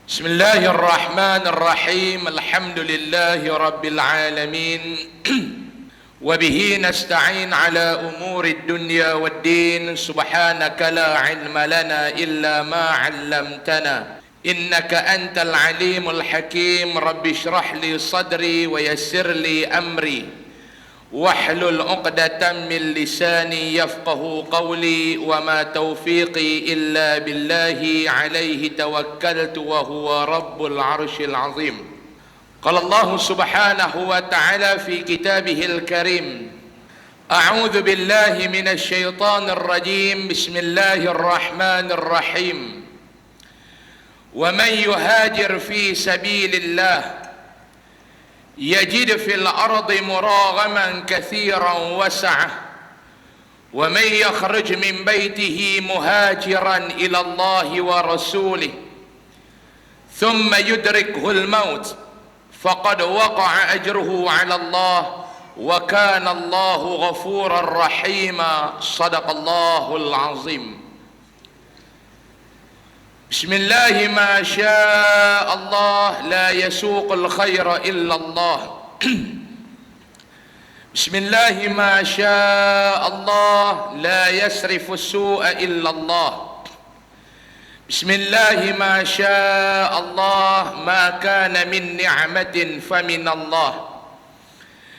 بسم الله الرحمن الرحيم الحمد لله رب العالمين وبه نستعين على أمور الدنيا والدين سبحانك لا علم لنا إلا ما علمتنا إنك أنت العليم الحكيم رب اشرح لي صدري ويسر لي أمري واحلل عقدة من لساني يفقه قولي وما توفيقي إلا بالله عليه توكلت وهو رب العرش العظيم. قال الله سبحانه وتعالى في كتابه الكريم: أعوذ بالله من الشيطان الرجيم بسم الله الرحمن الرحيم. ومن يهاجر في سبيل الله يجد في الأرض مراغما كثيرا وسعة ومن يخرج من بيته مهاجرا إلى الله ورسوله ثم يدركه الموت فقد وقع أجره على الله وكان الله غفورا رحيما. صدق الله العظيم. بسم الله ما شاء الله لا يسوق الخير إلا الله. بسم الله ما شاء الله لا يصرف السوء إلا الله. بسم الله ما شاء الله ما كان من نعمة فمن الله.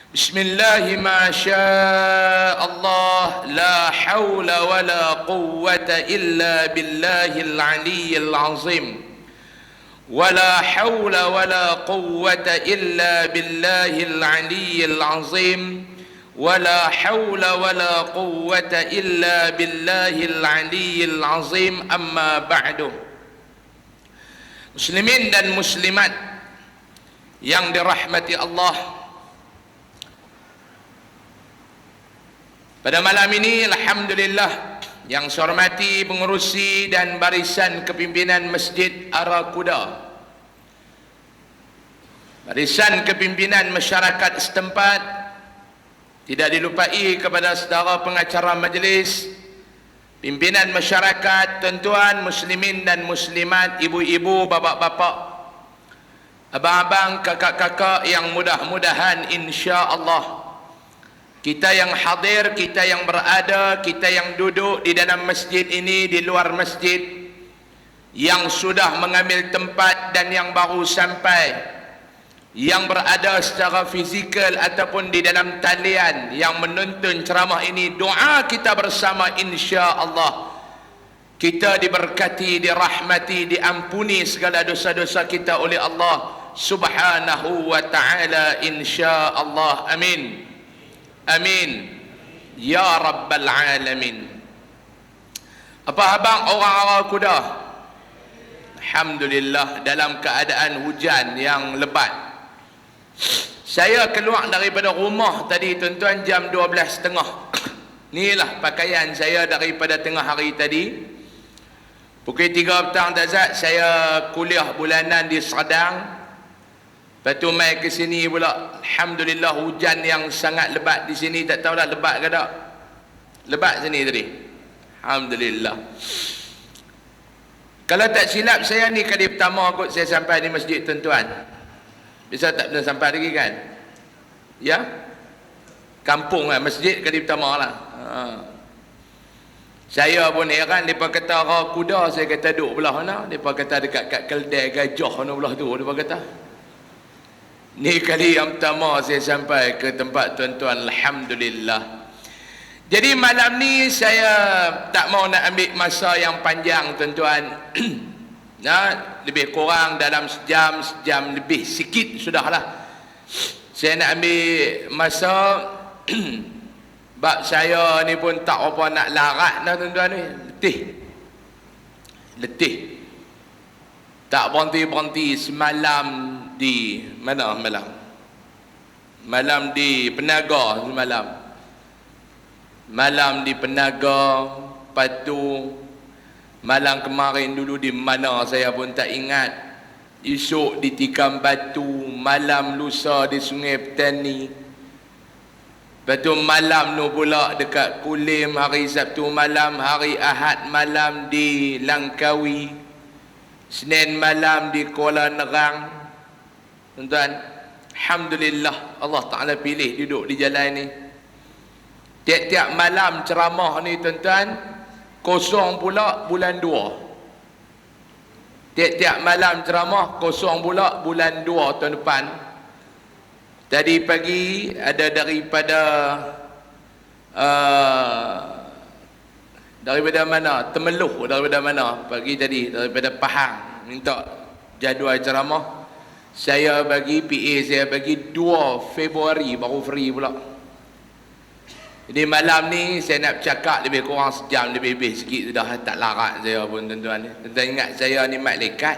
بسم الله ما شاء الله لا حول ولا قوة إلا بالله العلي العظيم. ولا حول ولا قوة إلا بالله العلي العظيم. ولا حول ولا قوة إلا بالله العلي العظيم. أما بعد. Muslimin dan muslimat yang dirahmati Allah, pada malam ini alhamdulillah yang saya hormati pengurusi dan barisan kepimpinan Masjid Arakuda, barisan kepimpinan masyarakat setempat, tidak dilupai kepada saudara pengacara majlis, pimpinan masyarakat, tuan-tuan muslimin dan muslimat, ibu-ibu, bapa-bapa, abang-abang, kakak-kakak yang mudah-mudahan insya-Allah kita yang hadir, kita yang berada, kita yang duduk di dalam masjid ini, di luar masjid, yang sudah mengambil tempat dan yang baru sampai, yang berada secara fizikal ataupun di dalam talian, yang menonton ceramah ini, doa kita bersama insya-Allah kita diberkati, dirahmati, diampuni segala dosa-dosa kita oleh Allah Subhanahu wa ta'ala insya-Allah. Amin. Amin ya rabbal alamin. Apa abang orang Arakuda? Alhamdulillah dalam keadaan hujan yang lebat. Saya keluar daripada rumah tadi tuan-tuan jam 12.30. Inilah pakaian saya daripada tengah hari tadi. Pukul 3 petang Tazat saya kuliah bulanan di Serdang. Lepas tu mai ke sini pula, alhamdulillah hujan yang sangat lebat di sini, tak tahulah lebat ke tak. Lebat sini tadi. Alhamdulillah. Kalau tak silap saya ni kali pertama kot saya sampai di masjid tuan-tuan. Bisa tak pernah sampai lagi kan? Ya? Kampung lah, masjid kali pertama lah. Saya pun heran, mereka kata Arakuda, saya kata duduk belah mana? Mereka kata dekat kat keldai gajah mana belah tu, mereka kata. Ni kali yang pertama saya sampai ke tempat tuan-tuan, alhamdulillah. Jadi malam ni saya tak mau nak ambil masa yang panjang tuan-tuan. Nah, lebih kurang dalam sejam lebih sikit sudahlah. Saya nak ambil masa bab saya ni pun tak apa nak larat dah tuan-tuan ni. Letih. Tak berhenti-berhenti semalam di mana malam di Penaga semalam. Malam di Penaga, patu malam kemarin dulu di mana saya pun tak ingat. Esok di Tikam Batu, malam lusa di Sungai Petani. Lepas tu malam tu pula dekat Kulim, hari Sabtu malam, hari Ahad malam di Langkawi. Senin malam di Kuala Nerang. Tuan-tuan, alhamdulillah Allah Ta'ala pilih duduk di jalan ni. Tiap-tiap malam ceramah ni tuan-tuan, kosong pula bulan 2. Tiap-tiap malam ceramah kosong pula bulan 2 tahun depan. Tadi pagi ada daripada mana? Temeluh daripada mana? Pagi tadi daripada Pahang minta jadual ceramah. Saya bagi PA, saya bagi 2 Februari baru free pula. Jadi malam ni saya nak cakap lebih kurang sejam lebih sikit sudah, tak larat saya pun tuan-tuan. Tuan-tuan ingat saya ni malaikat?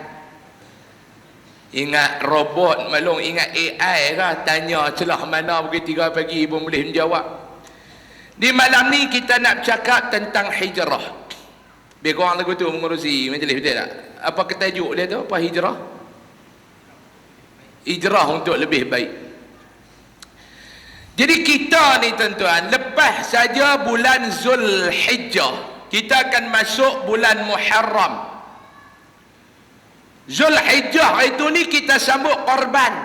Ingat robot, maklum ingat AI kah? Tanya celah mana pukul 3 pagi pun boleh menjawab. Di malam ni kita nak cakap tentang hijrah. Lebih kurang lagu tu mengurusi majlis, betul tak? Apa ketajuk dia tu? Apa hijrah? Hijrah untuk lebih baik. Jadi kita ni tuan-tuan, lepas saja bulan Zulhijjah, kita akan masuk bulan Muharram. Zulhijjah itu ni kita sambut korban.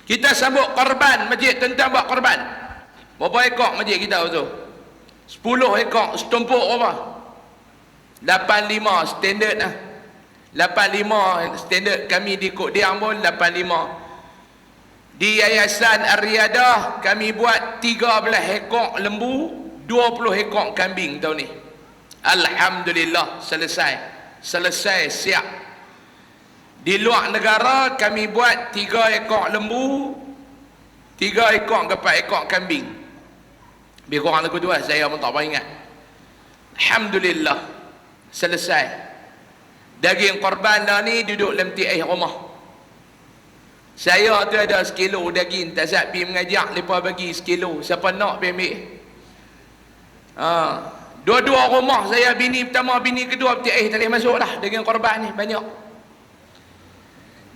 Kita sambut korban, masjid tuan-tuan buat korban. Berapa ekor masjid kita tu? 10 ekor, setumpuk apa? 85 standard lah. 85 standard kami di Kok Diang pun 85. Di Yayasan Ar-Riyadah kami buat 13 ekor lembu, 20 ekor kambing tahun ni. Alhamdulillah selesai siap. Di luar negara kami buat 3 ekor lembu, 3 ekor ke 4 ekor kambing. Lebih kurang lagu tu lah, saya pun tak apa ingat. Alhamdulillah selesai. Daging korban dah ni duduk dalam tiai rumah. Saya tu ada sekilo daging, tak siap pergi mengajak, mereka bagi sekilo. Siapa nak pergi ambil? Dua-dua rumah saya, bini pertama, bini kedua, tak boleh masuk dah daging korban ni, banyak.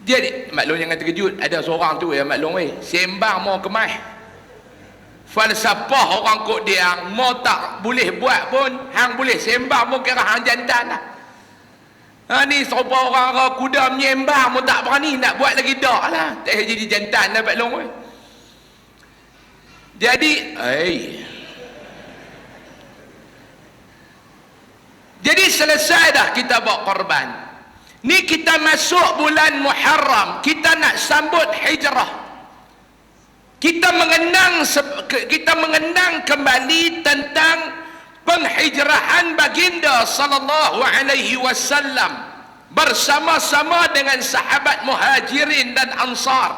Jadi, maklum jangan terkejut, ada seorang tu ya maklum sembang mau kemah. Falsafah orang Kok Diang, mau tak boleh buat pun, hang boleh sembang pun kira hang jantan lah. Ni serupa orang kuda menyembang pun tak berani nak buat lagi dak lah. Tak jadi jantan lah Pak Long. Jadi selesai dah kita buat korban. Ni kita masuk bulan Muharram, kita nak sambut hijrah. Kita mengenang kembali tentang penghijrahan baginda sallallahu alaihi wasallam bersama-sama dengan sahabat Muhajirin dan Ansar.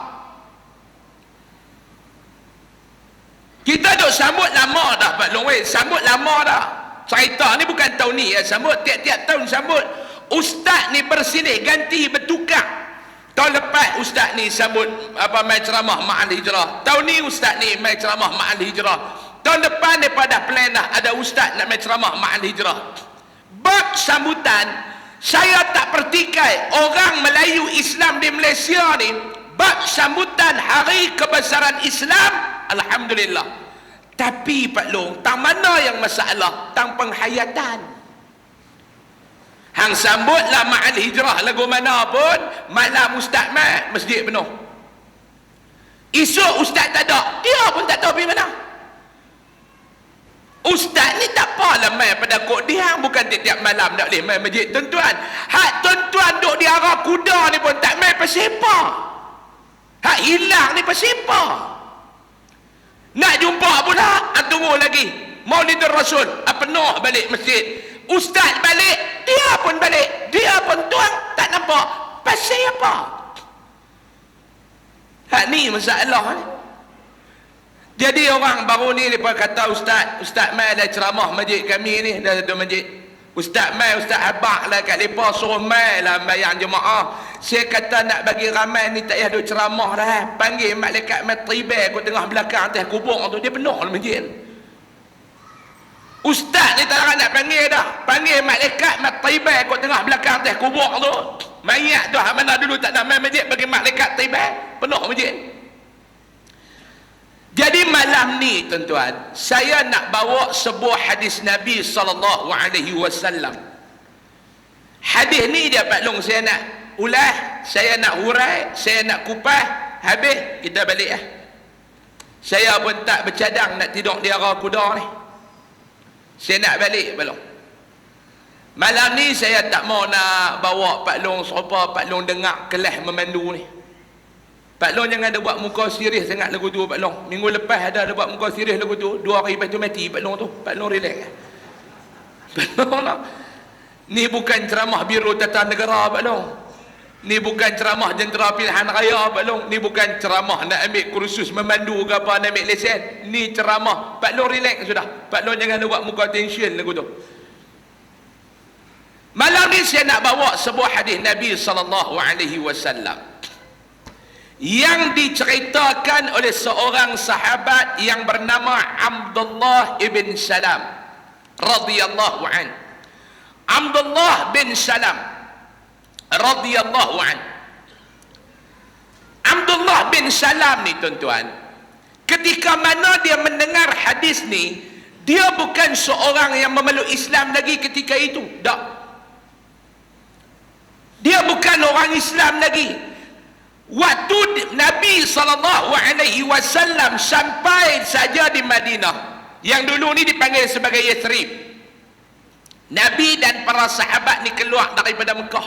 Kita duk sambut lama dah Pak Long, sambut lama dah. Cerita ni bukan tahun ni ya, sambut tiap-tiap tahun sambut. Ustaz ni bersilih ganti bertukar. Tahun lepas ustaz ni sambut mai ceramah Ma'al Hijrah. Tahun ni ustaz ni mai ceramah Ma'al Hijrah. Tahun depan daripada plan dah ada ustaz nak mai ceramah Ma'al Hijrah. Bab sambutan, saya tak pertikai orang Melayu Islam di Malaysia ni, bab sambutan hari kebesaran Islam, alhamdulillah. Tapi Pak Long, tang mana yang masalah? Tang penghayatan. Hang sambutlah Ma'al Hijrah lagu mana pun, malam ustaz mai masjid penuh. Esok ustaz tak ada, dia pun tak tahu pergi mana. Ustaz ni tak apalah main pada Kok Diang, bukan tiap-tiap malam tak boleh main masjid tuan-tuan. Hak tuan-tuan duk di arah kuda ni pun tak main pasipa. Hak hilang ni pasipa. Nak jumpa pula, tunggu lagi. Maulidur Rasul, penuh balik masjid. Ustaz balik, dia pun balik. Dia pun tuang, tak nampak. Pasal apa? Hak ni masalah ni. Jadi orang baru ni mereka kata Ustaz mai ada ceramah masjid kami ni, dah satu masjid. Ustaz mai, Ustaz habaq lah kat mereka, suruh mai lah bayang jemaah. Saya kata nak bagi ramai ni tak payah duk ceramah dah. Panggil malaikat matribai kat tengah belakang atas kubur tu, dia penuh lah masjid. Ustaz ni tak nak panggil dah. Panggil malaikat matribai kat tengah belakang atas kubur tu. Mayat tu mana dulu tak nak main masjid, bagi malaikat tibai, penuh masjid. Jadi malam ni tuan-tuan, saya nak bawa sebuah hadis Nabi sallallahu alaihi wasallam. Hadis ni dia Pak Long saya nak ulas, saya nak hurai, saya nak kupas, habis kita balik lah. Saya pun tak bercadang nak tidur di arah kuda ni. Saya nak balik Pak Long. Malam ni saya tak mau nak bawa Pak Long supaya Pak Long dengar kelas memandu ni. Pak Long jangan ada buat muka serius sangat lagu tu Pak Long. Minggu lepas ada buat muka serius lagu tu. 2 hari lepas tu mati Pak Long tu. Pak Long relax. Pak Long lah. Ni bukan ceramah Biro Tata Negara Pak Long. Ni bukan ceramah Jentera Pilihan Raya Pak Long. Ni bukan ceramah nak ambil kursus memandu ke apa nak ambil lesen. Ni ceramah. Pak Long relax sudah. Pak Long jangan ada buat muka tension lagu tu. Malam ni saya nak bawa sebuah hadis Nabi SAW yang diceritakan oleh seorang sahabat yang bernama Abdullah ibn Salam radhiyallahu an. Abdullah bin Salam radhiyallahu an. Abdullah bin Salam ni tuan-tuan, ketika mana dia mendengar hadis ni, dia bukan seorang yang memeluk Islam lagi ketika itu. Tak. Dia bukan orang Islam lagi. Waktu Nabi SAW sampai saja di Madinah, yang dulu ni dipanggil sebagai Yathrib, Nabi dan para sahabat ni keluar daripada Mekah.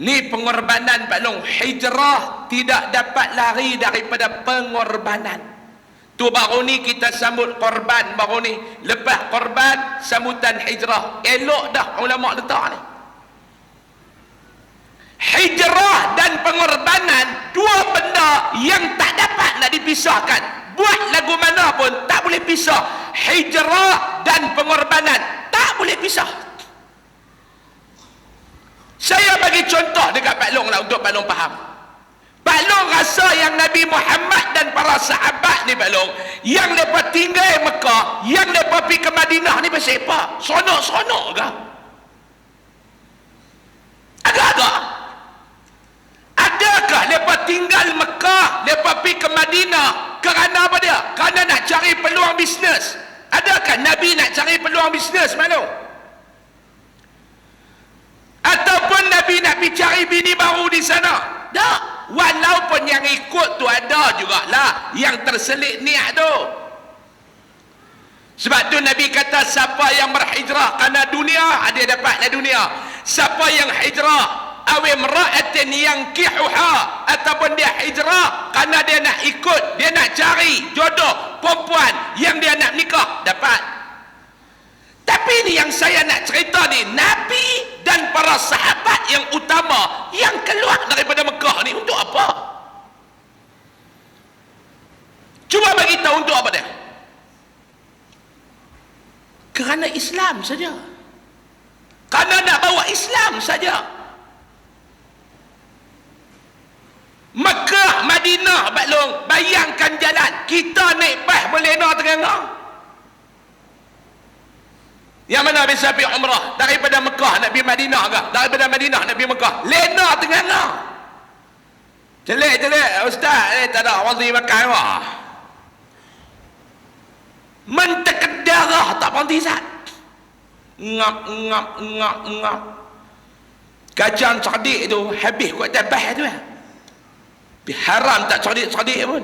Ni pengorbanan Pak Long. Hijrah tidak dapat lari daripada pengorbanan. Tu baru ni kita sambut korban baru ni. Lepas korban, sambutan hijrah. Elok dah ulama letak ni. Hijrah dan pengorbanan, dua benda yang tak dapat nak dipisahkan. Buat lagu mana pun tak boleh pisah. Hijrah dan pengorbanan tak boleh pisah. Saya bagi contoh dekat Pak Long lah untuk Pak Long faham. Pak Long rasa yang Nabi Muhammad dan para sahabat ni Pak Long, yang mereka tinggal Mekah, yang mereka pergi ke Madinah ni pasal apa? Sonok-sonok ke? Agak-agak. Adakah mereka tinggal Mekah, mereka pergi ke Madinah kerana apa dia? Kerana nak cari peluang bisnes. Adakah Nabi nak cari peluang bisnes malu? Ataupun Nabi nak pergi cari bini baru di sana? Tak. Walaupun yang ikut tu ada jugalah yang terselit niat tu. Sebab tu Nabi kata siapa yang berhijrah kerana dunia, dia dapatlah dunia. Siapa yang hijrah awi mra'atin yankihuha, ataupun dia hijrah kerana dia nak ikut, dia nak cari jodoh perempuan yang dia nak nikah, dapat. Tapi ni yang saya nak cerita ni, Nabi dan para sahabat yang utama yang keluar daripada Mekah ni untuk apa? Cuba bagi tahu untuk apa dia? Kerana Islam saja. Kerana nak bawa Islam saja. Mekah, Madinah, Pak Long, bayangkan jalan. Kita naik bas berlena tengah-tengah. Yang mana bisa pergi umrah daripada Mekah nak pergi Madinah ke? Daripada Madinah nak pergi Mekah. Lena tengah-tengah. Jelek-jelek, ustaz, tak ada wazi makan wah. Mentek darah tak berhenti sat. Ngap. Kacang cerdik tu habis kuat tabah tu ya. Haram tak cerdik-cerdik pun.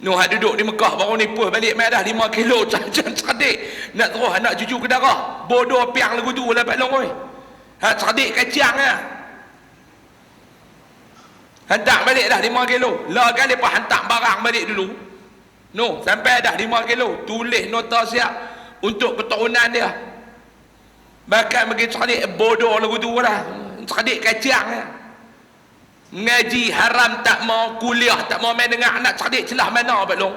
Nuh duduk di Mekah baru ni puas balik mai dah 5 kilo kacang cerdik. Nak terus anak cucu ke darah. Bodoh piang lagu tu lah Pak Long oi. Cerdik kacang ah. Hantar balik dah 5 kilo. Lah kali lepas hantar barang balik dulu. No, sampai dah 5 kilo. Tulis nota siap untuk keturunan dia. Bahkan bagi cerdik bodoh lagu tu lah. Cerdik kacang ah. Ngaji haram tak mau, kuliah tak mau, main dengar anak cerdik celah mana Pak Long?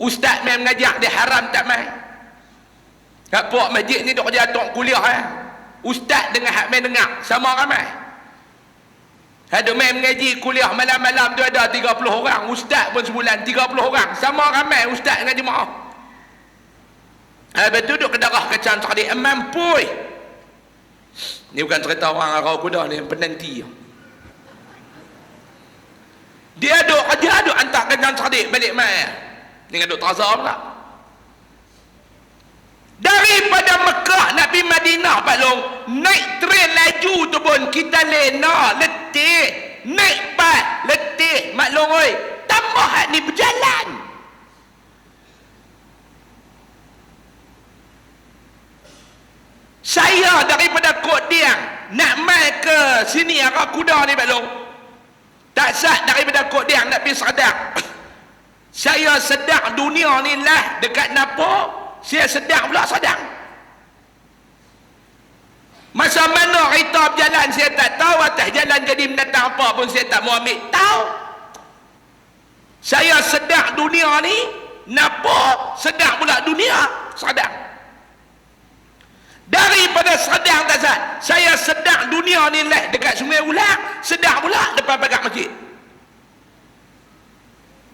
Ustaz main mengajak dia haram tak main. Kat puak masjid ni duk jatuh kuliah Ustaz dengan hak main dengar sama ramai. Ada main mengaji kuliah malam-malam tu ada 30 orang, ustaz pun sebulan 30 orang, sama ramai ustaz dengan jemaah. Habis tu duk ke darah kacang cerdik mampui. Ni bukan cerita orang Arau Kuda ni, penanti. Dia duk kerja, duk hantar kacang cerdik balik mai. Dengan duk terasa pula. Daripada Mekah nak pergi Madinah Pak Long, naik tren laju tu pun kita lena, letih. Naik bas, letih. Mak Long oi, tambah hak ni berjalan. Saya daripada Kok Diang nak mai ke sini Arah Kuda ni Pak Long. Tak sah daripada Kok Diang nak pergi Sadak. Saya sedang dunia ni lah dekat Napa, saya sedang pula Sadang. Masa mana kereta berjalan saya tak tahu, atas jalan jadi mendatang apa pun saya tak mau ambil tahu. Saya sedang dunia ni Napa, sedang pula dunia Sadang. Daripada Sadang tak sah, saya sedang dunia ni lah dekat Sungai Ulang, sedang pula depan pagar masjid.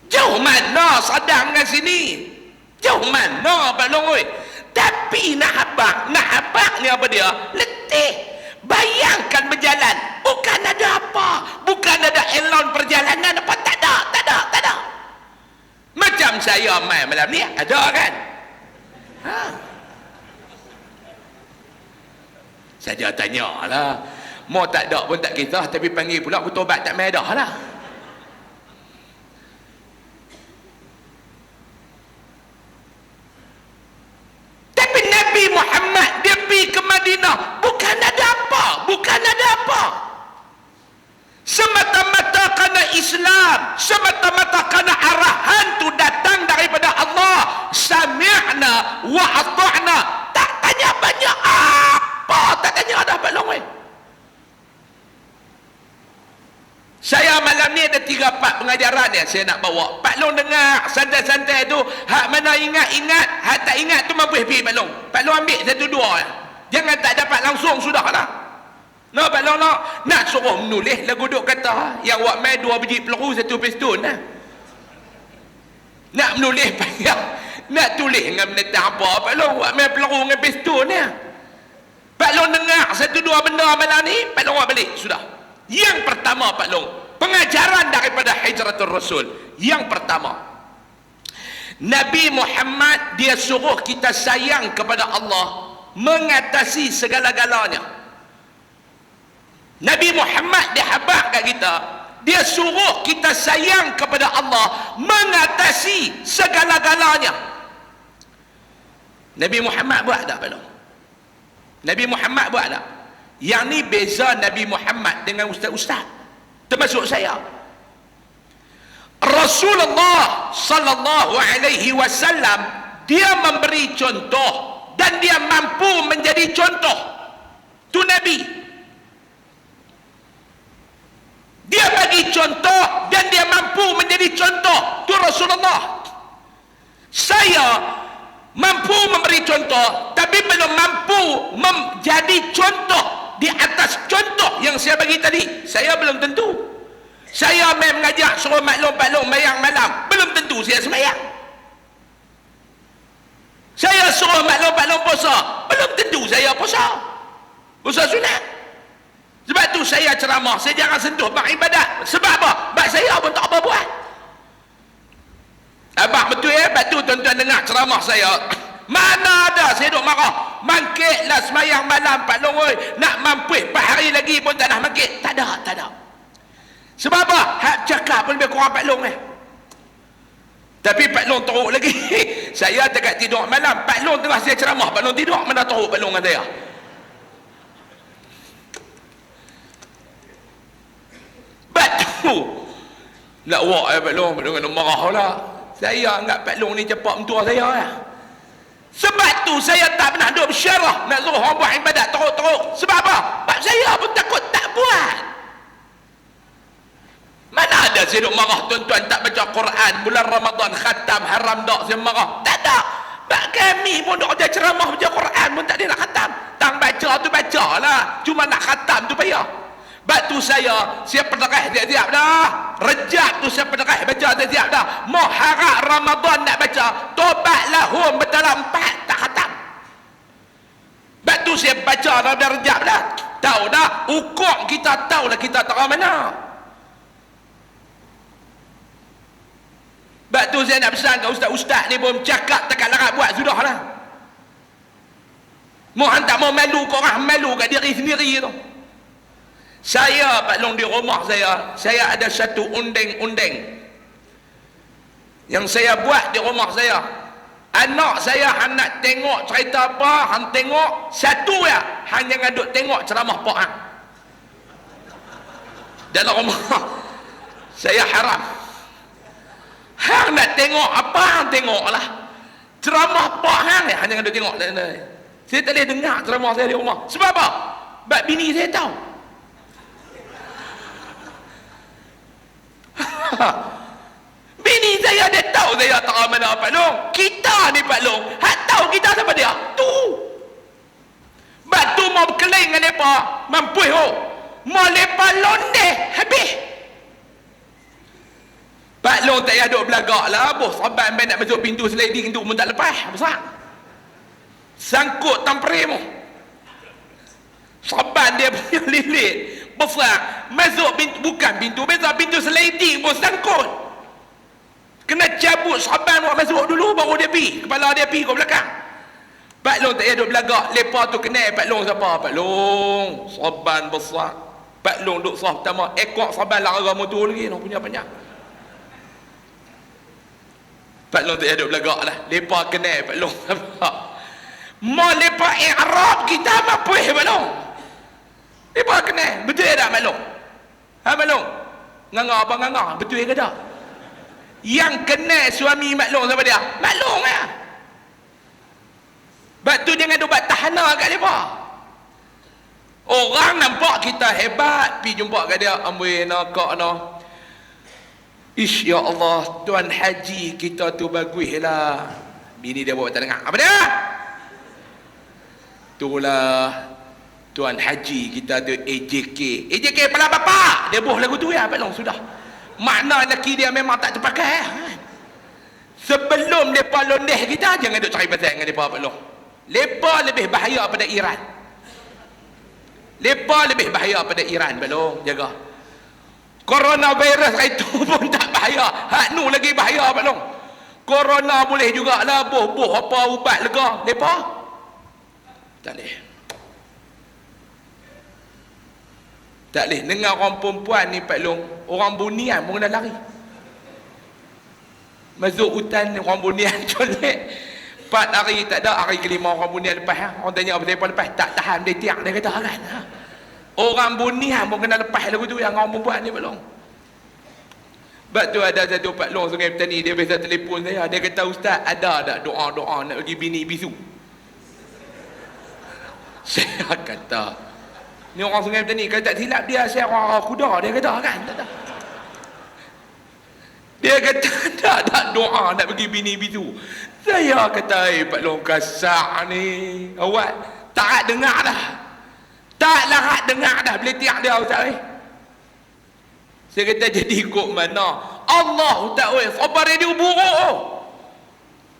Jauh mana Sadang dengan sini? Jauh mana Pak Long oi? Tapi nak habaq ni apa dia? Letih. Bayangkan berjalan, bukan ada apa, bukan ada elon perjalanan apa, tak ada. Macam saya main malam ni, ada kan? Ha. Saja tanyalah. Mau tak ada pun tak kisah, tapi panggil pula aku tobat tak main dah lah. Nabi Muhammad dia pergi ke Madinah bukan ada apa, semata-mata kerana Islam, semata-mata kerana arahan tu datang daripada Allah. Sami'na wa ata'na, tak tanya banyak apa, tak tanya dah Pak Long. Saya malam ni ada 3-4 pengajaran yang saya nak bawa. Pak Long dengar santai-santai tu, hak mana ingat-ingat, hak tak ingat tu mampu pergi Pak Long. Pak Long ambil 1-2 ya. Jangan tak dapat langsung sudah lah. No Pak Long nak suruh menulis lagu duk kata yang buat main 2 biji peluru 1 pistol nah. Nak menulis payah, nak tulis dengan menetang apa Pak Long buat main peluru dengan pistol ni. Pak Long dengar 1-2 benda malam ni, Pak Long buat balik sudah. Yang pertama Pak Long, pengajaran daripada Hijratul Rasul. Yang pertama, Nabi Muhammad dia suruh kita sayang kepada Allah mengatasi segala-galanya. Nabi Muhammad dia habaq kat kita, dia suruh kita sayang kepada Allah mengatasi segala-galanya. Nabi Muhammad buat tak Pak Long? Nabi Muhammad buat tak? Yang ni beza Nabi Muhammad dengan ustaz-ustaz, termasuk saya. Rasulullah sallallahu alaihi wasallam dia memberi contoh dan dia mampu menjadi contoh. Tu Nabi. Dia bagi contoh dan dia mampu menjadi contoh. Tu Rasulullah. Saya mampu memberi contoh tapi belum mampu menjadi contoh di atas contoh yang saya bagi tadi. Saya belum tentu. Saya main mengajak suruh maklum mayang malam, belum tentu saya semayang. Saya suruh maklum puasa, belum tentu saya puasa. Puasa sunat. Sebab tu saya ceramah, saya jangan sentuh bab ibadat. Sebab apa? Bab saya pun tak apa buat. Abang betul ya? Sebab tu tuan-tuan dengar ceramah saya. Mana ada saya duk marah. Mangkitlah semayang malam Pak Long oi. Nak mampus 4 hari lagi pun tak nak mangkit. Tak ada. Sebab apa? Hak cakap pun lebih kurang Pak Long Tapi Pak Long teruk lagi. Saya dekat tidur malam, Pak Long tengah saya ceramah, Pak Long tidur, mana teruk Pak Long dengan saya. Batu nak buat Pak Long dengan marah lah. Saya anggap Pak Long ni cepat mentua saya lah. Sebab tu saya tak pernah duduk bersyarah nak suruh orang buat ibadat teruk-teruk. Sebab apa? Sebab saya pun takut tak buat. Mana ada saya duduk marah tuan-tuan tak baca Quran bulan Ramadan khatam haram tak saya marah. Tak ada. Sebab kami pun duduk kerja ceramah baca Quran pun tak ada nak khatam. Tang baca tu baca lah, cuma nak khatam tu payah. Batu saya penderah tiap-tiap dah. Rejab tu saya penderah baca tiap-tiap dah. Mau harap Ramadan nak baca, tobat lahum berdalam 4 tak khatam. Batu saya baca dah Rejab dah. Tahu dah hukum kita, tahu lah kita tak mana. Batu saya nak pesan ke ustaz-ustaz ni pun cakap tekat larat buat sudah lah. Mohon tak mau malu kau orang, malu kat diri sendiri tu. Saya Pak Long di rumah saya ada satu undeng-undeng yang saya buat di rumah saya. Anak saya hendak tengok cerita apa, hang tengok satu ya, hang jangan duk tengok ceramah Pak Hang. Dalam rumah saya haram. Hang nak tengok apa, hang tengoklah. Ceramah Pak Hang ya, hang jangan duk tengok. Saya tak boleh dengar ceramah saya di rumah. Sebab apa? Sebab bini saya tahu. Bini saya dia tahu saya tak mana Pak Long. Kita ni Pak Long, hak tahu kita siapa dia? Tu. Batu mau berkeling dengan mereka, mampu ho. Mau lepa londeh habis. Pak Long tak payah duk belagak lah. Bos saban nak masuk pintu sliding tu pun tak lepas. Besar. Sangkut tamperimu. Saban dia punya lilit besar. Masuk pintu, bukan pintu besar, pintu sliding pun sangkut. Kena cabut saban buat masuk dulu baru dia pergi. Kepala dia pergi ke belakang. Pak Long tak payah duk belagak. Lepas tu kena Pak Long siapa? Pak Long saban besar. Pak Long duk sah pertama. Ekor saban lara motor lagi. Dia punya banyak. Pak Long tak payah duk belagak lah. Lepas kena Pak Long siapa? Mau lepas i'rab kita mampu Pak Long. Lepas kena. Betul tak Pak Long? Ha Pak Long? Nganga apa nganga? Betul ke tak? Yang kena suami Mak Long siapa dia? Mak Long lah. Sebab tu jangan duk buat tahanan kat mereka. Orang nampak kita hebat, pergi jumpa kat dia, amboi nak kak nak. Ish ya Allah, tuan haji kita tu bagus lah. Bini dia buat tak dengar. Apa dia? Itulah tuan haji kita tu AJK. AJK kepala bapak. Dia buh lagu tu ya Pak Long sudah. Makna lelaki dia memang tak terpakai. Sebelum mereka londeh kita, jangan duk cari pasal dengan mereka Pak Long. Mereka lebih bahaya pada Iran. Mereka lebih bahaya pada Iran Pak Long. Jaga. Coronavirus itu pun tak bahaya. Hak nu lagi bahaya Pak Long. Corona boleh jugalah buh apa ubat lega. Mereka tak boleh. Tak boleh. Dengar orang perempuan ni Pak Long, orang bunian pun kena lari. Masuk hutan orang bunian colek. 4 hari tak ada, hari kelima orang bunian lepas. Ha? Orang tanya apa saya lepas, tak tahan dia tiang dia kata kan. Ha? Orang bunian pun kena lepas lagu tu yang orang perempuan ni Pak Long. Sebab tu ada satu Pak Long Sungai Petani, dia biasa telefon saya, dia kata ustaz ada tak doa-doa nak bagi bini bisu? Saya kata ni orang Sungai Petani, kalau tak silap dia saya orang kuda, dia kata kan. Tak. Dia kata tak doa nak bagi bini bisu. Saya kata Pak Long kasar ni. Awak tak dengar dah. Tak larat dengar dah boleh tiak dia ustaz. Saya kata jadi ikut mana? Allah tak weh. Sabar radio buruk.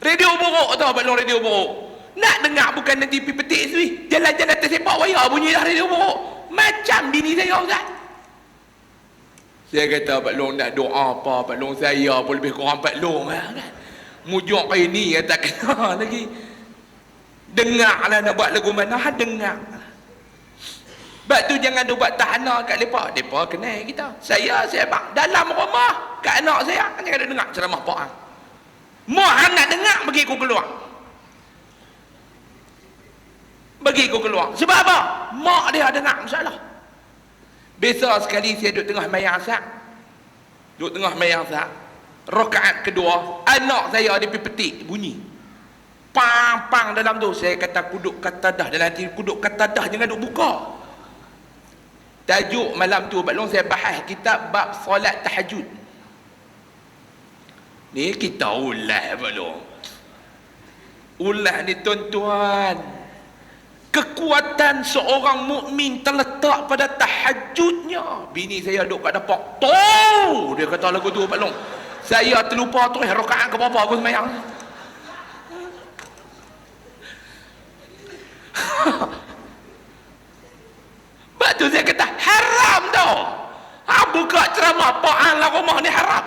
Radio buruk tau Pak Long, radio buruk. Nak dengar bukan nanti pergi petik sui. Jalan-jalan tersepak wayar bunyi dah radio buruk. Macam bini saya ustaz. Saya kata Pak Long nak doa apa? Pak Long saya pun lebih kurang Pak Long kan. Mujuk kayak ni tak kena lagi. Dengarlah nak buat lagu mana, dengar. Sebab tu jangan dia buat tahanan kat mereka. Mereka kenal kita. Saya bang dalam rumah kat anak saya jangan ada dengar ceramah Pak Hang. Mohon nak dengar bagi aku keluar. Bagi aku keluar. Sebab apa? Mak dia dengar masalah. Biasa sekali saya duduk tengah mayang asar. Duduk tengah mayang asar. Rakaat kedua, anak saya dia pergi petik bunyi. Pang dalam tu. Saya kata kuduk kata dah dalam hati, kuduk kata dah jangan duk buka. Tajuk malam tu Pak Long saya bahas kitab bab solat tahajud. Ni kita ulas Pak Long. Ulas ni tuan-tuan. Kekuatan seorang mukmin terletak pada tahajudnya. Bini saya duduk kat dapur. Tuh, dia kata lagu tu Pak Long. Saya terlupa tu rakaat ke berapa aku sembahyang. Sebab tu saya kata haram tau. Buka ceramah Pak Hang lah rumah ni haram.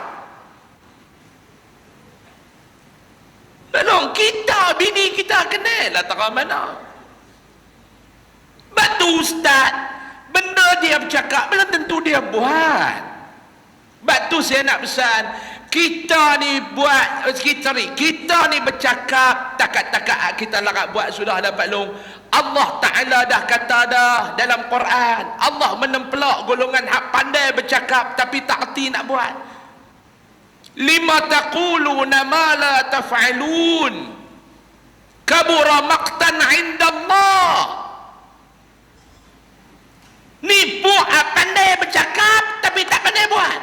Belum kita bini kita kenal lah tak mana. Sebab tu ustaz, benda dia bercakap belum tentu dia buat. Sebab tu saya nak pesan, kita ni buat, kita ni bercakap, takat-takat kita larat buat sudah dapat long. Allah Ta'ala dah kata dah dalam Quran, Allah menempelak golongan hak pandai bercakap tapi tak erti nak buat. Lima taquluna ma la taf'alun, kabura maqtan 'inda Allah. Ni buat pandai bercakap tapi tak pandai buat.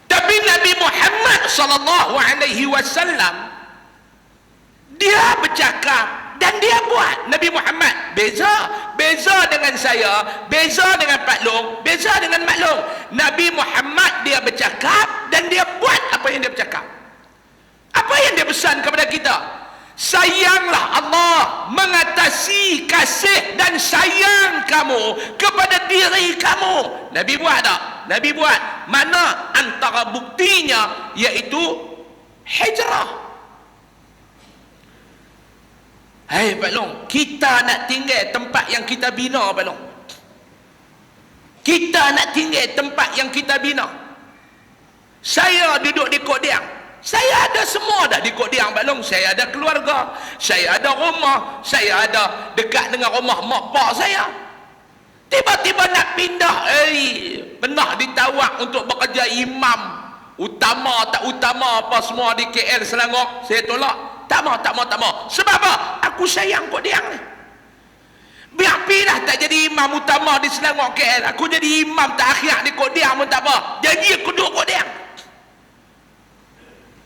Tapi Nabi Muhammad sallallahu alaihi wasallam dia bercakap dan dia buat. Nabi Muhammad beza dengan saya, beza dengan Pak Long, beza dengan Mak Long. Nabi Muhammad dia bercakap dan dia buat apa yang dia bercakap. Apa yang dia pesan kepada kita? Sayanglah Allah mengatasi kasih dan sayang kamu kepada diri kamu. Nabi buat tak? Nabi buat. Mana antara buktinya? Iaitu hijrah. Hai Pak Long, kita nak tinggal tempat yang kita bina Pak Long. Kita nak tinggal tempat yang kita bina. Saya duduk di Kodiang. Saya ada semua dah di Kodiang Pak Long. Saya ada keluarga, saya ada rumah, saya ada dekat dengan rumah mak pak saya. Tiba-tiba nak pindah, pernah ditawar untuk bekerja imam. Utama tak utama apa semua di KL Selangor, saya tolak. Tak mau. Sebab apa? Aku sayang Kodiang ni. Biar pilah tak jadi imam utama di Selangor KL, aku jadi imam terakhir di Kodiang pun tak apa. Jadi aku duduk Kodiang.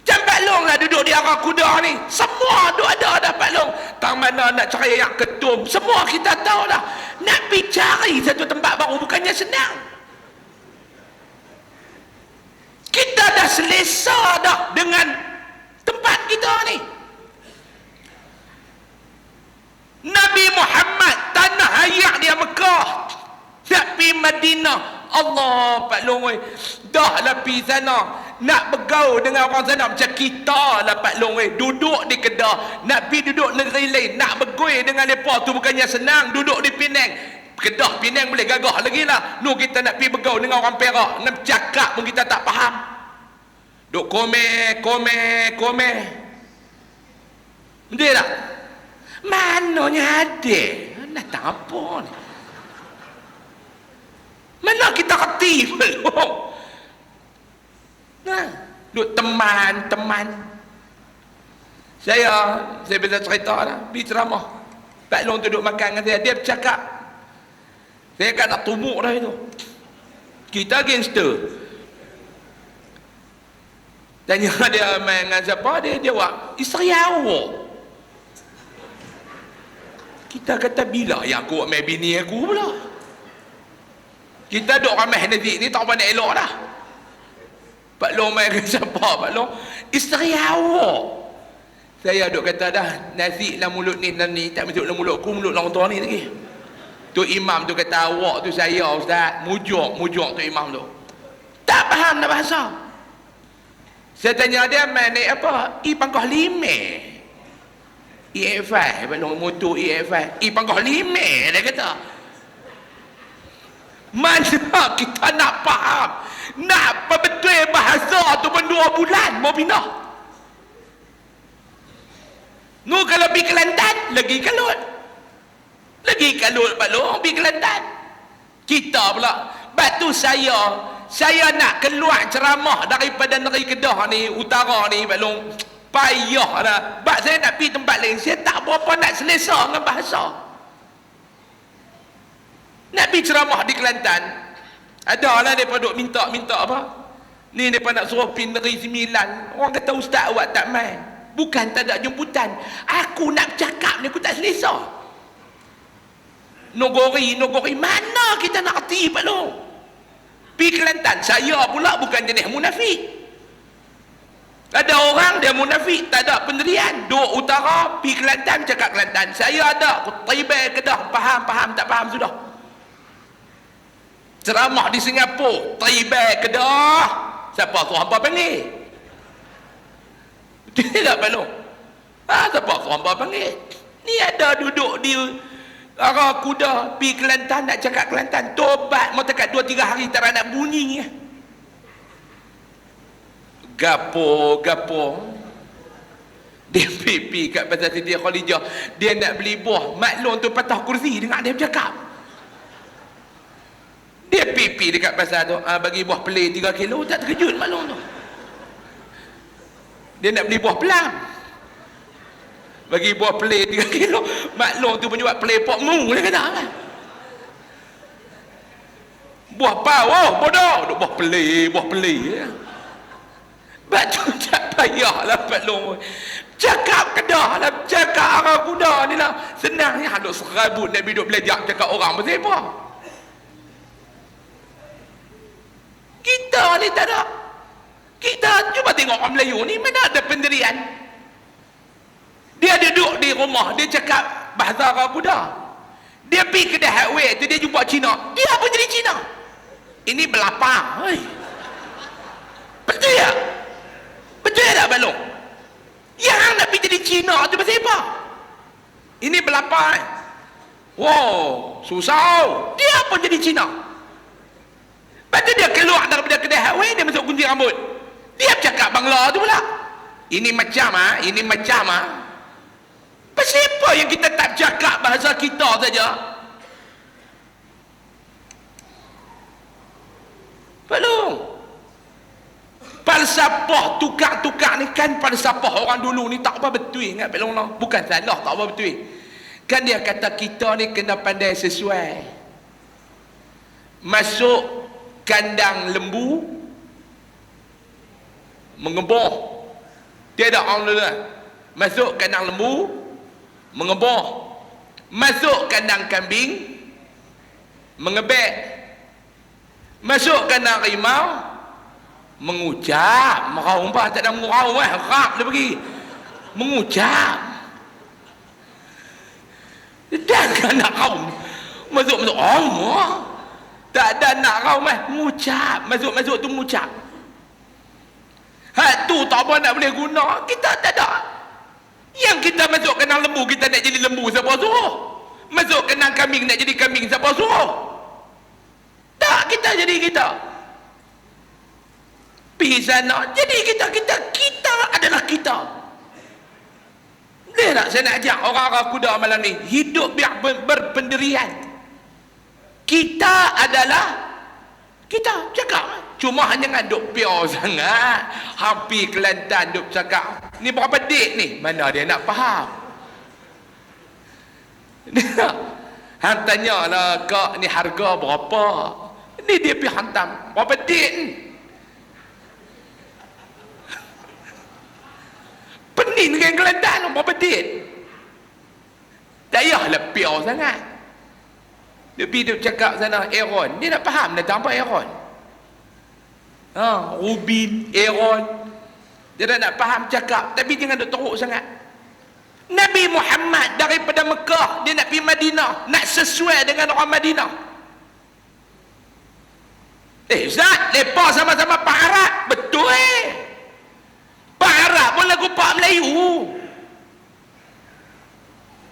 Jangan Pak Long lah duduk di arah kuda ni. Semua duduk ada dah Pak Long. Tang mana nak cari yang ketum, semua kita tahu dah. Nak pergi cari satu tempat baru bukannya senang. Kita dah selesa dah dengan tempat kita ni. Nabi Muhammad tanah ayak dia Mekah, tapi Madinah, Allah Pak Long dah lah pergi sana nak bergaul dengan orang sana macam kita lah Pak Long duduk di Kedah, nak pergi duduk negeri lain, nak bergaul dengan mereka tu bukannya senang. Duduk di Penang, Kedah, Penang boleh gagah lagi lah. Nu kita nak pergi bergaul dengan orang Perak, nak cakap pun kita tak faham. Duk komen. Betul tak? Mananya ada? Nak tak apa ni? Mana kita kerti belum? Nah, duk teman. Saya bisa cerita lah, pergi ceramah. Pak Long tu duduk makan dengan saya, dia bercakap. Saya kan nak tumuk dah itu. Kita gangster. Tanya dia main dengan siapa, dia jawab, isteri awak. Kita kata bila yang aku main bini aku pula. Kita duk ramai nasi ni tak pandai elok dah. Pak Long main dengan siapa Pak Long? Isteri awak. Saya duk kata dah, nasi dalam mulut ni tak masuk dalam mulut aku, mulut orang tua ni lagi. Tu imam tu kata awak tu saya ustaz, mujuk tu imam tu. Tak faham dah bahasa. Saya tanya dia main naik apa? Pangkah 5. EF5, Pak Long motor EF5. Pangkah 5 dia kata. Mana kita nak faham? Nak betul bahasa tu pun 2 bulan mau pindah. Nu kalau pergi Kelantan lagi kalut Pak Long pergi Kelantan. Kita pula batu saya nak keluar ceramah daripada negeri Kedah ni, utara ni Pak Long, payah dah. Sebab saya nak pergi tempat lain, saya tak berapa nak selesa dengan bahasa. Nak pergi ceramah di Kelantan, ada lah mereka duk minta apa ni, mereka nak suruh pergi negeri Sembilan. Orang kata ustaz awak tak main. Bukan tak ada jemputan, aku nak bercakap ni aku tak selesa. Nogori mana kita nak erti Pak Long? Pergi Kelantan, saya pula bukan jenis munafik. Ada orang dia munafik, tak ada pendirian, duk utara, pergi Kelantan cakap Kelantan. Saya ada, aku Taibai Kedah, faham tak faham sudah. Ceramah di Singapura, Taibai Kedah, siapa tu hampa panggil? Betul tak Pak Long? Siapa tu hampa panggil? Ni ada duduk di Arah kuda pi Kelantan, nak cakap Kelantan, tobat mau dekat 2-3 hari tak nak bunyi. Gapo dia pipi kat pasar Siti Khalijah, dia nak beli buah, maklum tu patah kursi dengar dia bercakap. Dia pipi dekat pasar tu, bagi buah pelai 3 kilo, tak terkejut maklum tu. Dia nak beli buah pelam, bagi buah pelai 3 kilo, maklum tu penjual pelai pok mu, dia kata kan. Buah pau, oh bodoh, buah pelai ya. Batu tak payahlah maklum. Cakap Kedah lah, cakap arah kuda ni lah. Senang ni, hadut serabut nak duduk belajar cakap orang pasal apa. Kita ni tak ada. Kita cuba tengok orang Melayu ni, mana ada pendirian. Dia duduk di rumah, dia cakap bahasa arah kuda. Dia pergi kedai highway tu, dia jumpa Cina. Dia pun jadi Cina. Ini belapang. Betul tak? Betul tak balong? Yang nak pergi jadi Cina tu pasal apa? Ini belapang. Wow, susah. Dia pun jadi Cina. Lepas tu dia keluar daripada kedai highway, dia masuk gunting rambut. Dia cakap Bangla tu pula. Ini macam pasal apa yang kita tak cakap bahasa kita saja? Balong. Falsafah tukar-tukar ni kan falsafah orang dulu ni tak apa betul ingat belong lah. Bukan salah, tak apa betul. Kan dia kata kita ni kena pandai sesuai. Masuk kandang lembu mengeboh. Tiada orang dulu. Masuk kandang lembu mengeboh. Masuk kandang kambing mengebek. Masuk kandang rimau mengucap. Merau apa tak ada merau rap dia pergi mengucap. Dan kan nak kau masuk Allah tak ada nak kau mengucap. Masuk tu mengucap. Hak tu tak apa nak boleh guna. Kita tak ada. Yang kita masuk kandang lembu, kita nak jadi lembu, siapa suruh? Masuk kandang kambing, nak jadi kambing, siapa suruh? Tak, kita jadi kita. Pergi sana, jadi kita adalah kita. Boleh tak saya nak ajak orang-orang kuda malam ni hidup biar berpendirian. Kita adalah kita, cakap. Cuma hanya ngaduk pure sangat. Hampir Kelantan duk cakap. Ni berapa date ni? Mana dia nak faham? Hang tanyalah, Kak, ni harga berapa? Ni dia pergi hantam. Berapa date ni? Pening dengan Kelantan, berapa date? Tak payahlah pure sangat. Dia pergi duk cakap sana, Aaron. Dia nak faham dah tanpa Aaron. Rubin, Aaron. Dia dah nak faham cakap, tapi jangan duk teruk sangat. Nabi Muhammad daripada Mekah, dia nak pergi Madinah, nak sesuai dengan orang Madinah. Ustaz, lepas sama-sama Pak Arab. Betul Pak Arab pun lagu Pak Melayu.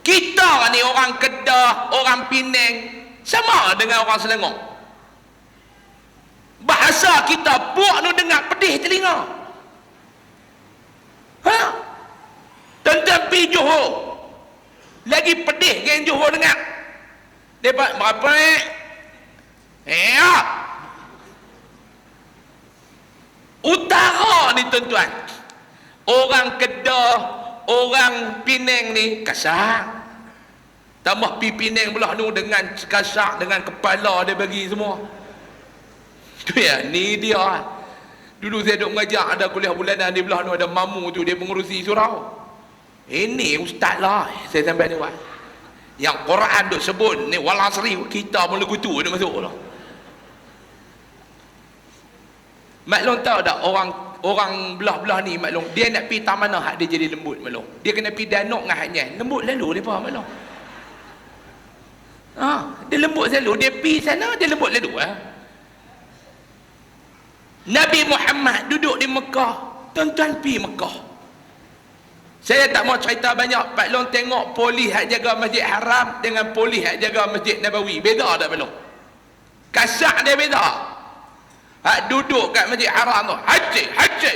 Kita ni orang Kedah, orang Penang, sama dengan orang Selangor. Bahasa kita buat nu dengar pedih telinga. Tuan-tuan pergi Johor, lagi pedih geng Johor dengar. Depa berapa utara ni tuan-tuan, orang Kedah, orang Penang ni kasar. Tambah pi Penang belah nu dengan kasar, dengan kepala dia bagi semua. Tu ya, ni dia. Dulu saya duk mengajar, ada kuliah bulanan di belah nu, ada mamu tu, dia mengurusi surau. Ini ustaz lah, saya sampai ni buat. Yang Quran duk sebut ni wal asri, kita pun lagu tu dia masuk lah. Maklum tahu tak orang belah-belah ni maklum, dia nak pergi taman mana hak dia jadi lembut maklum. Dia kena pergi danok dengan haknya. Lembut lalu depa maklum. Dia lembut selalu, dia pergi sana dia lembut lalu Nabi Muhammad duduk di Mekah. Tuan-tuan pergi Mekah. Saya tak mau cerita banyak. Pak Long tengok polis hak jaga Masjid Haram dengan polis hak jaga Masjid Nabawi. Beza tak Pak Long? Kasar dia beza. Hak duduk kat Masjid Haram tu, haji, haji.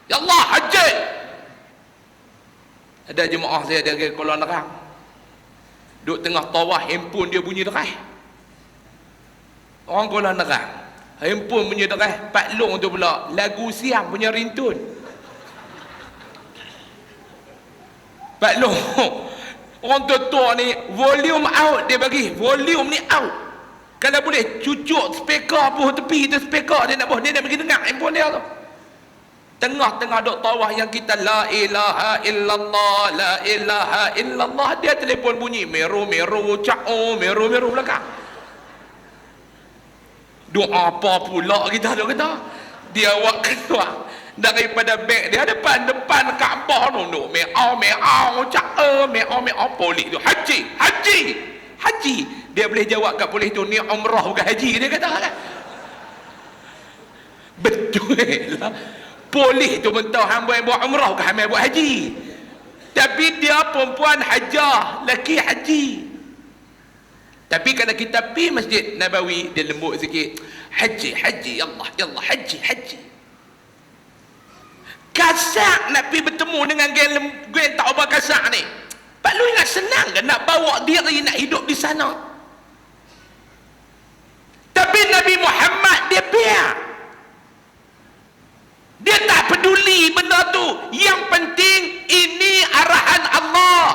Ya Allah, haji. Ada jemaah saya dari Kuala Nerang. Duduk tengah tawaf, handphone dia bunyi deras. Orang Kuala Nerang, handphone bunyi deras. Pak Long tu pula lagu siang punya ringtone. Pak Long, orang tua ni volume out dia bagi, volume ni out. Kalau boleh cucuk speaker pun tepi tu speaker dia nak bagi dengar handphone dia tu. Tengah-tengah duk tawaf yang kita la ilaha illallah, la ilaha illallah, dia telefon bunyi meru ca'o, meru belakang. Doa apa pula kita tu kata? Dia awak keluar daripada beg dia depan Kaabah tu duk meau ca'o, meau polis tu haji. Dia boleh jawab kat polis tu, ni umrah bukan haji, dia kata kan. Betul lah. Polis tu pun tahu hamba yang buat umrah bukan hamba yang buat haji. Tapi dia perempuan hajah, lelaki haji. Tapi kalau kita pergi Masjid Nabawi, dia lembut sikit. Haji, Allah, haji. Kasar nak pergi bertemu dengan geng tak apa kasar ni. Pak Lu ingat senang ke nak bawa diri nak hidup di sana? Tapi Nabi Muhammad dia biar. Dia tak peduli benda tu. Yang penting ini arahan Allah.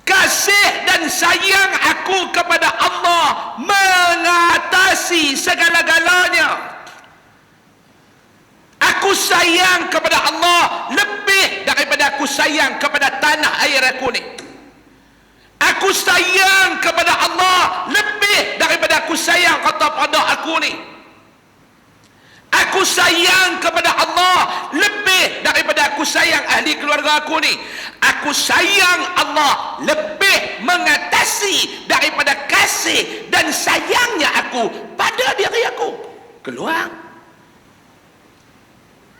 Kasih dan sayang aku kepada Allah mengatasi segala-galanya. Aku sayang kepada Allah lebih daripada aku sayang kepada tanah air aku ni. Aku sayang kepada Allah lebih daripada aku sayang kepada aku ni. Aku sayang kepada Allah lebih daripada aku sayang ahli keluarga aku ni. Aku sayang Allah lebih mengatasi daripada kasih dan sayangnya aku pada diri aku. Keluar.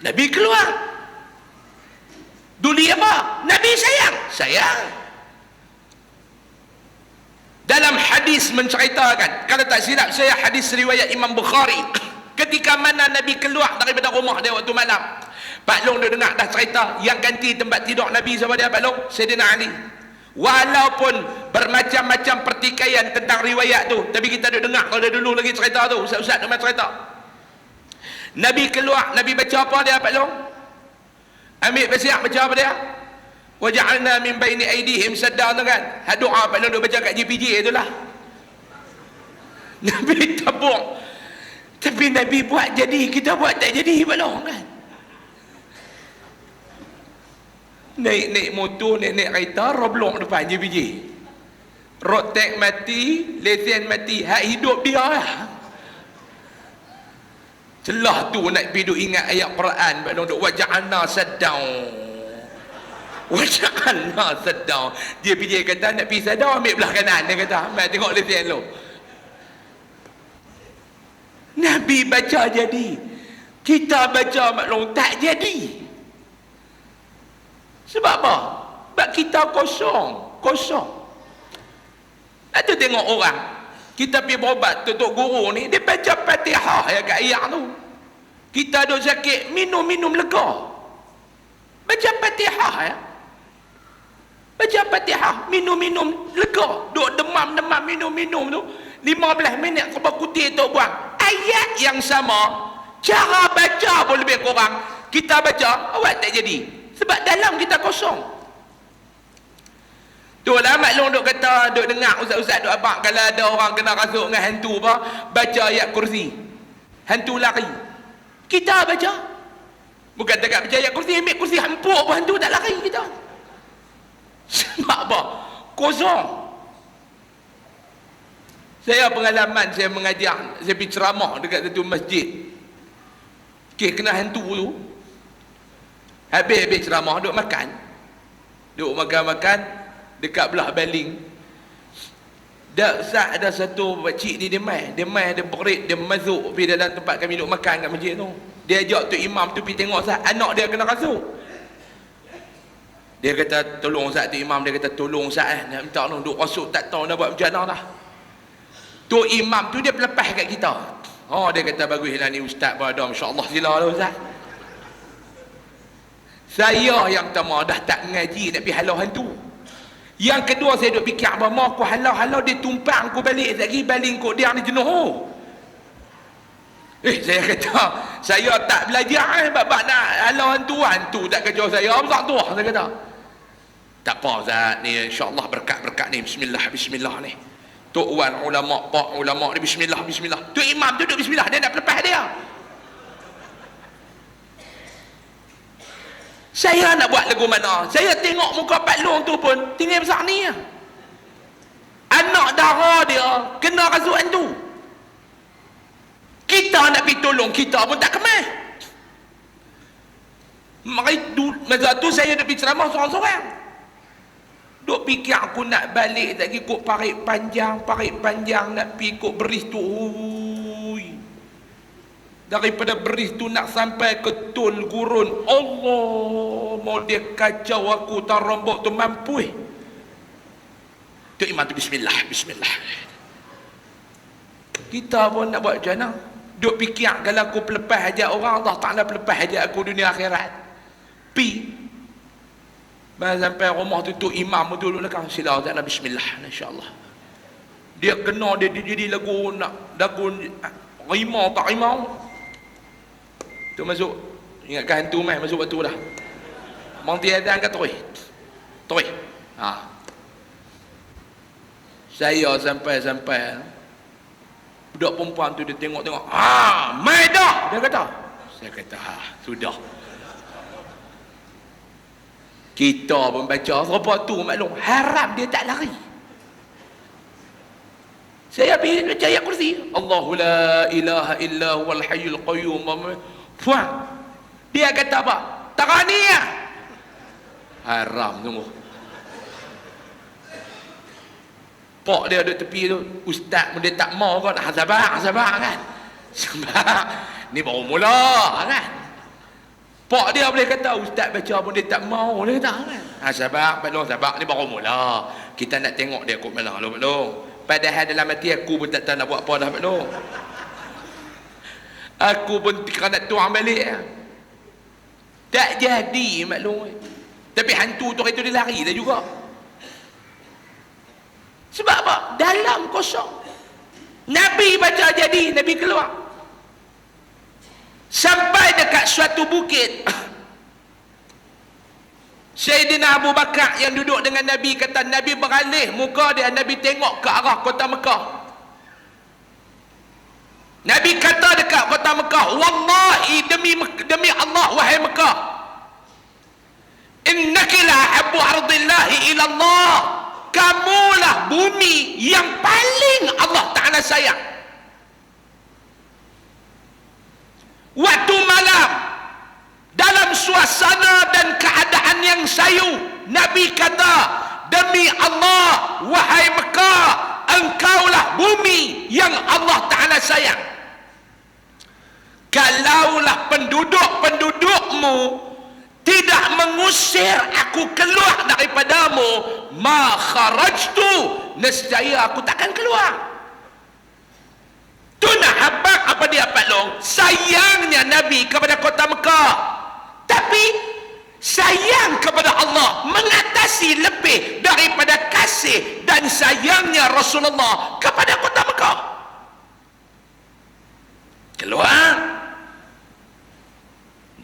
Nabi keluar. Duli apa? Nabi sayang. Dalam hadis menceritakan, kalau tak silap saya hadis riwayat Imam Bukhari, ketika mana Nabi keluar daripada rumah dia waktu malam, Pak Long dia dengar dah cerita yang ganti tempat tidur Nabi siapa dia Pak Long? Sayyidina Ali. Walaupun bermacam-macam pertikaian tentang riwayat tu, tapi kita dah dengar kalau dulu lagi cerita tu, ustaz-ustaz memang cerita. Nabi keluar, Nabi baca apa dia Pak Long? Ambil bersiap baca apa dia? Wa ja'alna min baini aydihim sadda tu kan. Ha doa Pak Long dia baca kat JPJ itulah. Nabi tabung. Tapi Nabi buat jadi, kita buat tak jadi Pak Long kan. Naik motor, naik kereta, roblong depan JPJ. Road tag mati, lesen mati, hak hidup dia lah. Celah tu nak pergi duk ingat ayat Quran Pak Long duk waja'alna saddau. Waja'alna saddau. Dia pergi kata nak pergi saddau ambil belah kanan, dia kata, "Mai tengok lesen lu." Nabi baca jadi. Kita baca Pak Long tak jadi. Sebab apa? Sebab kita kosong. Ada tengok orang, kita pergi berobat, tutup guru ni, dia baca Fatihah ya kat ayat tu. Kita duk sakit, minum lega. Baca Fatihah ya. Baca Fatihah, minum lega. Duk demam, minum tu. 15 minit kau berkutir tu buang. Ayat yang sama, cara baca pun lebih kurang. Kita baca, awak tak jadi. Sebab dalam kita kosong. Itulah Mak Long duk kata, duk dengar ustaz-ustaz duk abang, kalau ada orang kena rasuk dengan hantu apa, baca ayat kursi. Hantu lari. Kita baca. Bukan dekat baca ayat kursi, ambil kursi hampuk pun hantu tak lari kita. Sebab apa? Kosong. Saya pengalaman, saya mengajar, saya pergi ceramah dekat satu masjid. Okey, kena hantu tu. Habis ceramah, duk makan. Duk makan dekat belah baling. Dak sat ada satu pakcik ni dia mai ada berit, dia masuk pergi dalam tempat kami duk makan kat masjid tu. Dia ajak tu imam tu pergi tengok sat, anak dia kena rasuk. Dia kata, tolong Ustaz, tu imam dia kata, tolong Ustaz nak minta tolong, duk rasuk tak tahu nak buat macam mana dah. Tu imam tu dia pelepah kat kita. Oh, dia kata baguslah ni ustaz berada, masya-Allah, silalah Ustaz. Saya yang pertama dah tak mengaji nak pergi halau hantu. Yang kedua saya duk fikir apa, mau aku halau-halau dia tumpang aku balik lagi, baling kok dia ni jenuh. Saya kata, saya tak belajar bab nak halau hantu tak kerja saya. Besar tu saya kata. Tak apa Ustaz, ni insya-Allah berkat-berkat ni, bismillah ni. Tok Wan ulama, pak ulama ni bismillah. Tu imam tu duduk bismillah, dia nak lepas dia. Saya nak buat lagu mana? Saya tengok muka Pak Long tu pun tinggal besar ni ya. Anak dara dia kena rasukan tu. Kita nak pergi tolong, kita pun tak kemas. Masa tu saya nak pergi ceramah seorang-seorang. Duk fikir aku nak balik lagi kok parit panjang nak pergi kok beris tu. Daripada beris tu nak sampai ke Tol Gurun, Allah, mau dia kacau aku, tak rombok tu mampu. Tu imam tu bismillah. Kita pun nak buat macam mana? Duk fikir kalau aku pelepah hajat orang, Allah Ta'ala pelepah hajat aku dunia akhirat. Sampai rumah tu imam tu duduk belakang, sila Ta'ala bismillah, insya-Allah. Dia kena dia jadi lagu rimau tak rimau. Tu masuk, ingatkan hantu mai masuk waktu dah. Mang dia dah angkat terus. Saya sampai budak perempuan tu dia tengok, mai dah, dia kata. Saya kata, sudah. Kita pun baca apa tu maklum, haram dia tak lari. Saya pergi baca ayat kursi, Allahu la ilaha illa huwal hayyul qayyum. Dia kata apa? Taraniyah. Haram sungguh. Pak dia duduk tepi tu, ustaz pun dia tak mau kan. Sabar kan. Sabar. Ni baru mula kan. Pak dia boleh kata, ustaz baca pun dia tak mau, dia kata kan. Sabar, Pak Long, sabar, ni baru mula. Kita nak tengok dia kok mana Pak Long. Padahal dalam hati aku pun tak tahu nak buat apa dah Pak Long. Aku pun nak tuang balik. Tak jadi Pak Long. Tapi hantu tu itu dia lari dah juga. Sebab apa? Dalam kosong. Nabi baca jadi, Nabi keluar. Sampai dekat suatu bukit, Sayyidina Abu Bakar yang duduk dengan Nabi kata, Nabi beralih muka dia, Nabi tengok ke arah kota Mekah. Nabi kata dekat kota Mekah, wallahi demi Allah wahai Mekah, innaki la habbu ardillahi ila Allah, kamulah bumi yang paling Allah Ta'ala sayang. Waktu malam dalam suasana dan keadaan yang sayu, Nabi kata, demi Allah wahai Mekah, engkaulah bumi yang Allah Ta'ala sayang. Kalaulah penduduk-pendudukmu tidak mengusir aku keluar daripadamu, ma kharajtu, nescaya aku takkan keluar. Tu nak habaq apa dia Pak Long? Sayangnya Nabi kepada kota Mekah, tapi sayang kepada Allah mengatasi lebih daripada kasih dan sayangnya Rasulullah kepada kota Mekah. Keluar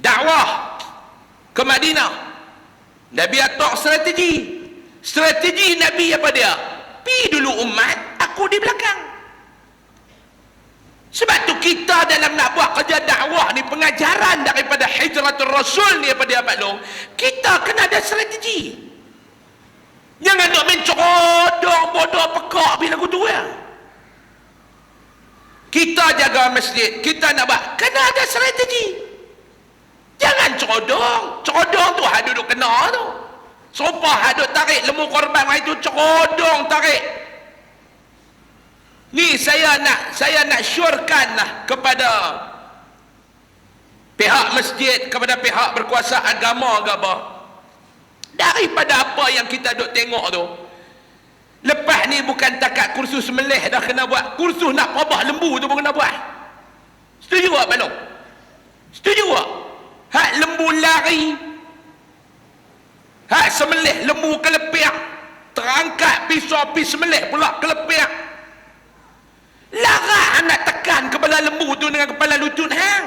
dakwah ke Madinah. Nabi atur strategi Nabi apa dia? Pi dulu umat, aku di belakang. Sebab tu kita dalam nak buat kerja dakwah ni, pengajaran daripada hijratul Rasul ni apa dia Pak Long, kita kena ada strategi. Jangan nak main cerodong bodoh pekak bila aku tu ya. Kita jaga masjid, kita nak buat, kena ada strategi. Jangan cerodong tu hak duduk kena tu. Serupa hak duduk tarik lembu korban itu, cerodong tarik. Ni saya nak syorkanlah kepada pihak masjid, kepada pihak berkuasa agama ke apa. Daripada apa yang kita duk tengok tu, lepas ni bukan takat kursus semelih dah kena buat, kursus nak perabah lembu tu pun kena buat. Setuju tak Pak Long? Setuju tak? Hak lembu lari, hak semelih lembu kelepiak, terangkat pisau pis semelih pula kelepiak. Larak nak tekan kepala lembu tu dengan kepala lutut hang.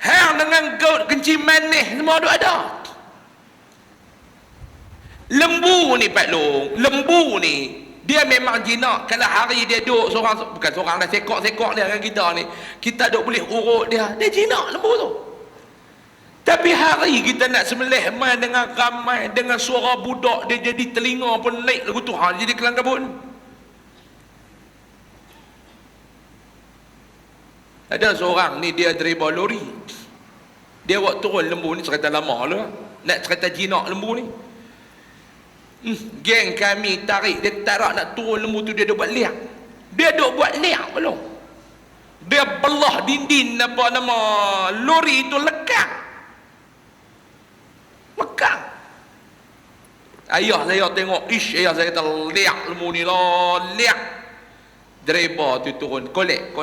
Hang dengan kencing manis semua ada. Lembu ni Pak Long, lembu ni dia memang jinak. Kalau hari dia duduk seorang, bukan seorang dah, sekok-sekok dia dengan kita ni, kita duk boleh urut dia jinak lembu tu. Tapi hari kita nak sembelih main dengan ramai, dengan suara budak, dia jadi telinga pun naik lagu tu, jadi kelang kabut. Ada seorang ni dia driver lori, dia buat turun lembu ni, cerita lama lah, nak cerita jinak lembu ni. Geng kami tarik, dia tarak nak turun lembu tu, dia duk buat liang. Dia duk buat liang belum, dia belah dinding apa nama lori tu, lekang. Ayah saya tengok, ayah saya kata, liang lembu ni lah, liang. Driver tu turun, kolek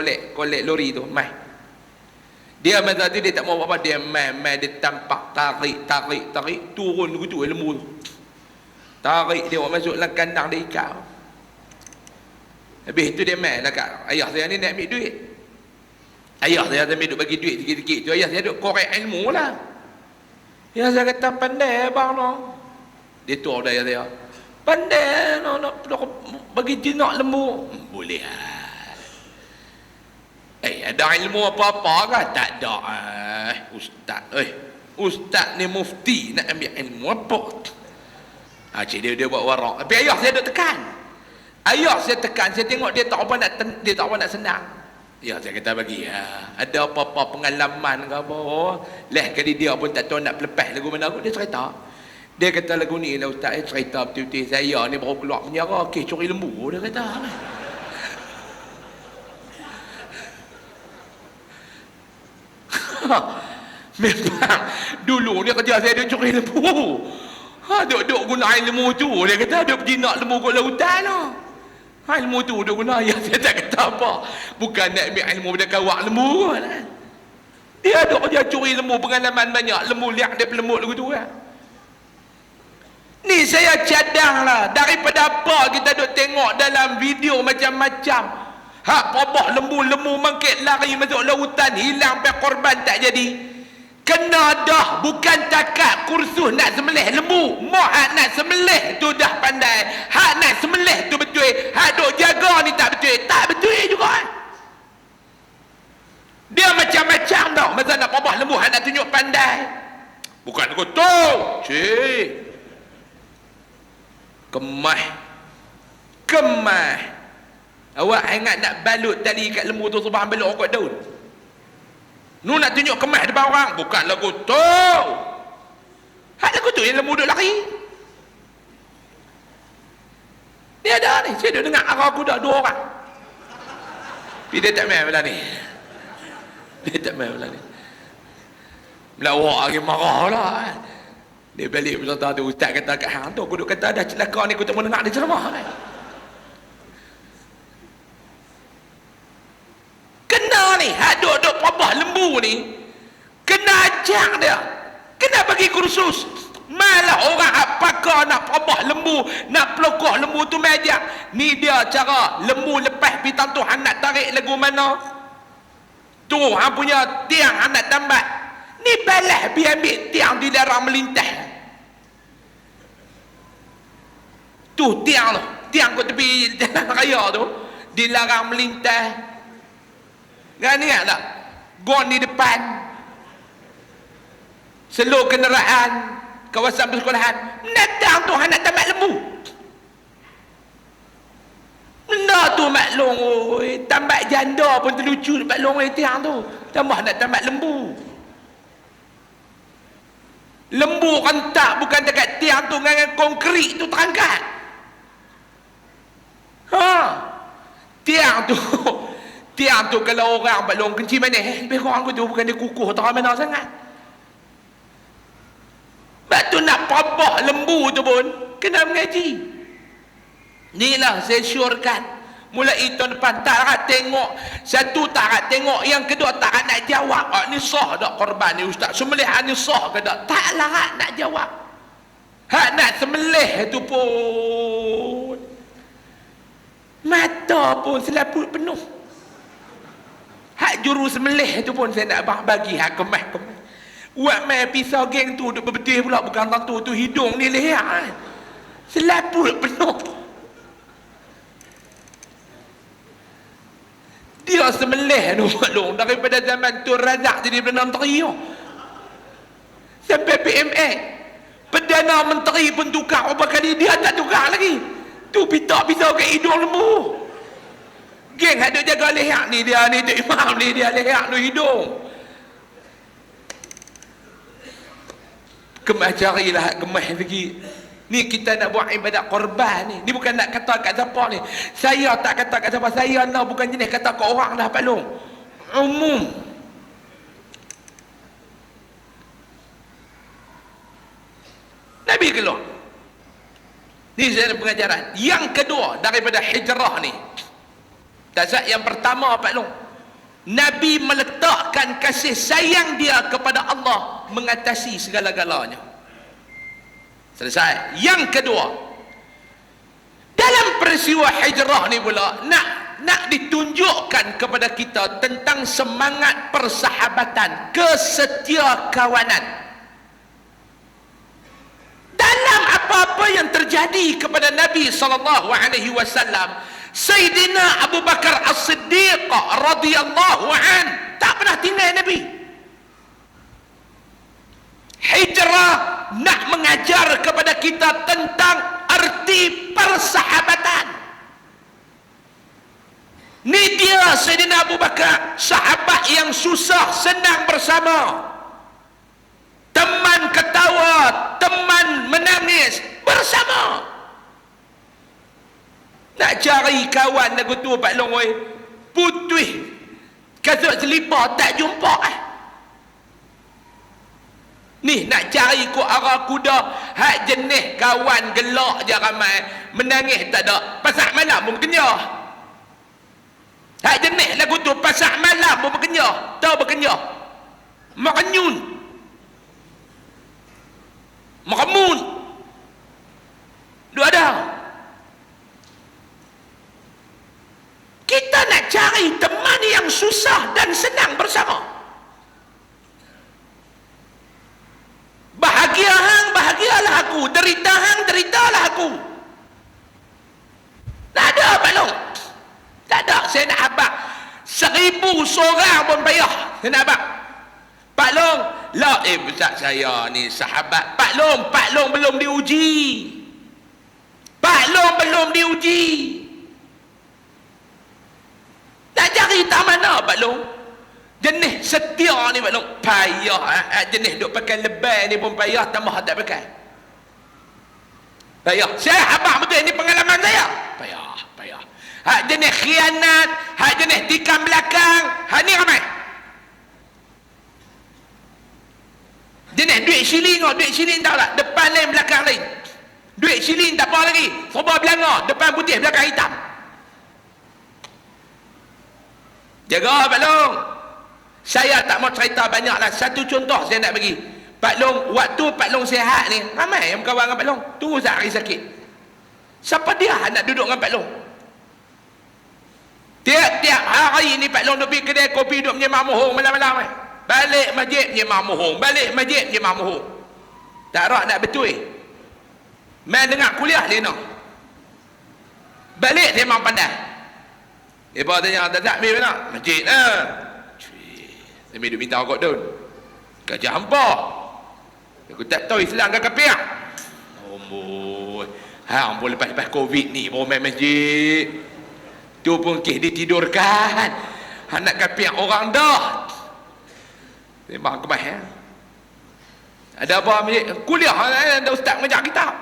lori tu, mai. Dia masa tu dia tak mau apa-apa, dia mai dia tampak tarik, turun begitu lembu tu. Tarik dia masuk dalam kandang dia ikat. Habis tu dia mai dekat ayah saya ni nak ambil duit. Ayah saya sambil duk bagi duit sikit-sikit tu, ayah saya duk korek ilmu lah. Ayah saya kata, pandai abang no. Dia tu ada ayah saya, pandai no, nak bagi jinak lembu. Boleh lah. Ada ilmu apa-apa kan? Tak ada. Ustaz ni mufti nak ambil ilmu apa? Cik dia buat warak. Tapi ayah saya duk tekan. Saya tengok dia tak apa nak senang. Ya, saya kata bagi ada apa-apa pengalaman ke apa. Leh kali dia pun tak tahu nak lepas lagu mana aku, dia cerita. Dia kata lagu ni lah Ustaz, cerita betul-betul saya ni baru keluar penjara kes curi lembu, dia kata. Memang dulu dia kerja saya dia curi lembu. Duk guna ilmu tu, dia kata duk jinak lembu kat lautan lah. Ilmu tu duk guna, ya saya tak kata apa. Bukan nak ambil ilmu pada kawak lembu kan. Dia duk kerja curi lembu, pengalaman banyak, lembu liak dia pelemut lagu tu kan. Ni saya cadang lah, daripada apa kita duk tengok dalam video macam-macam. Hak perabah lembu mangkit lari masuk lautan, hilang sampai korban tak jadi. Kena dah, bukan takat kursus nak sembelih lembu. Hak nak sembelih tu dah pandai, hak nak sembelih tu betul, hak duk jaga ni tak betul juga. Dia macam-macam tau. Masa nak perabah lembu, hak nak tunjuk pandai, bukan kotor. Cik kemah awak ingat nak balut tali kat lembu tu sebab ambil okot daun. Nu nak tunjuk kemah depan orang, bukan lagu tu. Hak lagu tu yang lembu duk lari. Dia ada ni, saya duk dengar arah kuda 2 orang. Tapi dia tak main belah ni. Melawak lagi marah lah. Dia balik peserta tu, ustaz kata kat hang tu, aku duk kata dah celaka ni, aku tak mau dengar dia ceramah ni. Kena ni, hak duk perabah lembu ni, kena ajak dia, kena bagi kursus. Malah orang pakar nak perabah lembu, nak pelokoh lembu tu majak. Ni dia cara lembu lepas pitang tu, hang nak tarik lagu mana tu, hang punya tiang hang nak tambat. Ni balas pergi ambil tiang dilarang melintah. Tu tiang tu, tiang kat tepi jalan raya tu, dilarang melintah. Kan ingat tak? Gon di depan, seluruh kenderaan, kawasan persekolahan, datang tu nak tamat lembu. Benda tu maklum, tambat janda pun terlucu maklum tiang tu. Tambah nak tamat lembu. Lembu rentak bukan dekat tiang tu dengan konkrit tu terangkat. Tiang tu kalau orang balong kencing manis, lebih kurang tu bukan dia kukuh tak mana sangat. Sebab tu nak perabah lembu tu pun kena mengaji. Inilah saya syorkan mulai tahun depan tak rahat tengok satu, tak rahat tengok yang kedua, tak rahat nak jawab. Ni sah tak korban ni ustaz, sembelihan ni sah ke tak, tak rahat nak jawab. Hak nak sembelih tu pun mata pun selaput penuh. Hak juru sembelih tu pun saya nak bagi hak kemah-kemah. Buat main pisau geng tu duk berbetih pula, bukan tentu tu hidung ni leher. Selaput penuh. Dia sembelih tu maklum daripada zaman Tun Razak jadi Perdana Menteri tu. Sampai PMA Perdana Menteri pun tukar berapa kali, dia tak tukar lagi. Tu pisau ke hidung lembu. Geng ada jaga leher ni, dia ni Tok Imam ni, dia leher tu hidung. Kemah carilah kemah lagi. Ni kita nak buat ibadat korban ni. Ni bukan nak kata kat siapa ni. Saya tak kata kat siapa. Saya nak bukan jenis kata kat orang dah Pak Long. Umum. Nabi keluar. Ni saya ada pengajaran. Yang kedua daripada hijrah ni. Dasar yang pertama Pak Long. Nabi meletakkan kasih sayang dia kepada Allah mengatasi segala-galanya. Selesai. Yang kedua, dalam peristiwa hijrah ni pula nak ditunjukkan kepada kita tentang semangat persahabatan, kesetiakawanan. Dalam apa-apa yang terjadi kepada Nabi SAW, Sayyidina Abu Bakar As-Siddiq radhiyallahu an tak pernah tinggal Nabi. Hijrah nak mengajar kepada kita tentang arti persahabatan. Ni dia Sayyidina Abu Bakar, sahabat yang susah senang bersama, teman ketawa, teman menangis bersama. Nak cari kawan lagu tu Pak Long oi, putih kasut selipar tak jumpa Ni nak cari ku arah kuda, hak jenis kawan gelak je ramai, menangis tak ada, pasak malam pun berkenyah. Hak jenis lagu tu pasak malam pun berkenyah, tahu berkenyah, merenyun, meremun, dua ada. Kita nak cari teman yang susah dan senang bersama. Bahagia hang, bahagialah aku. Derita hang, deritalah aku. Tak ada Pak Long. Tak ada. Saya nak abang 1000 seorang pun payah. Saya nak abang. Pak Long, lah besar saya ni sahabat. Pak Long belum diuji. Pak Long belum diuji. Nak cari tak mana Pak Long? Jenis setia ni Pak Long payah. Jenis duk pakai lebay ni pun payah, tambah tak pakai. Payah. Saya abang betul, ini pengalaman saya. Payah. Hak jenis khianat, hak jenis tikam belakang, hak ni ramai. Jenis duit shilling tahu tak? Depan lain, belakang lain. Duit shilling tak apa lagi. Serba belanga, depan putih, belakang hitam. Jaga Pak Long. Saya tak mau cerita banyak lah. Satu contoh saya nak bagi. Pak Long, waktu Pak Long sihat ni, ramai yang berkawan dengan Pak Long. Tunggu sehari sakit. Siapa dia nak duduk dengan Pak Long? Tiap-tiap hari ni Pak Long duduk pergi kedai kopi, duduk menyemah mohong malam-malam. Balik masjid menyemah mohong. Balik masjid menyemah mohong. Tak rak nak betul. Main dengar kuliah Lena. Balik dia memang pandai. Dia bawa tanya, tak ambil mana? Masjid lah. Dia duduk minta kau tu. Kerja hampa. Aku tak tahu Islam ke kafir. Amboi. Hang pun lepas Covid ni baru main masjid. Tu pun kes ditidurkan. Hang nak kafir orang dah. Memang kemah ya. Ada apa masjid? Kuliah ada ustaz mengajar kitab.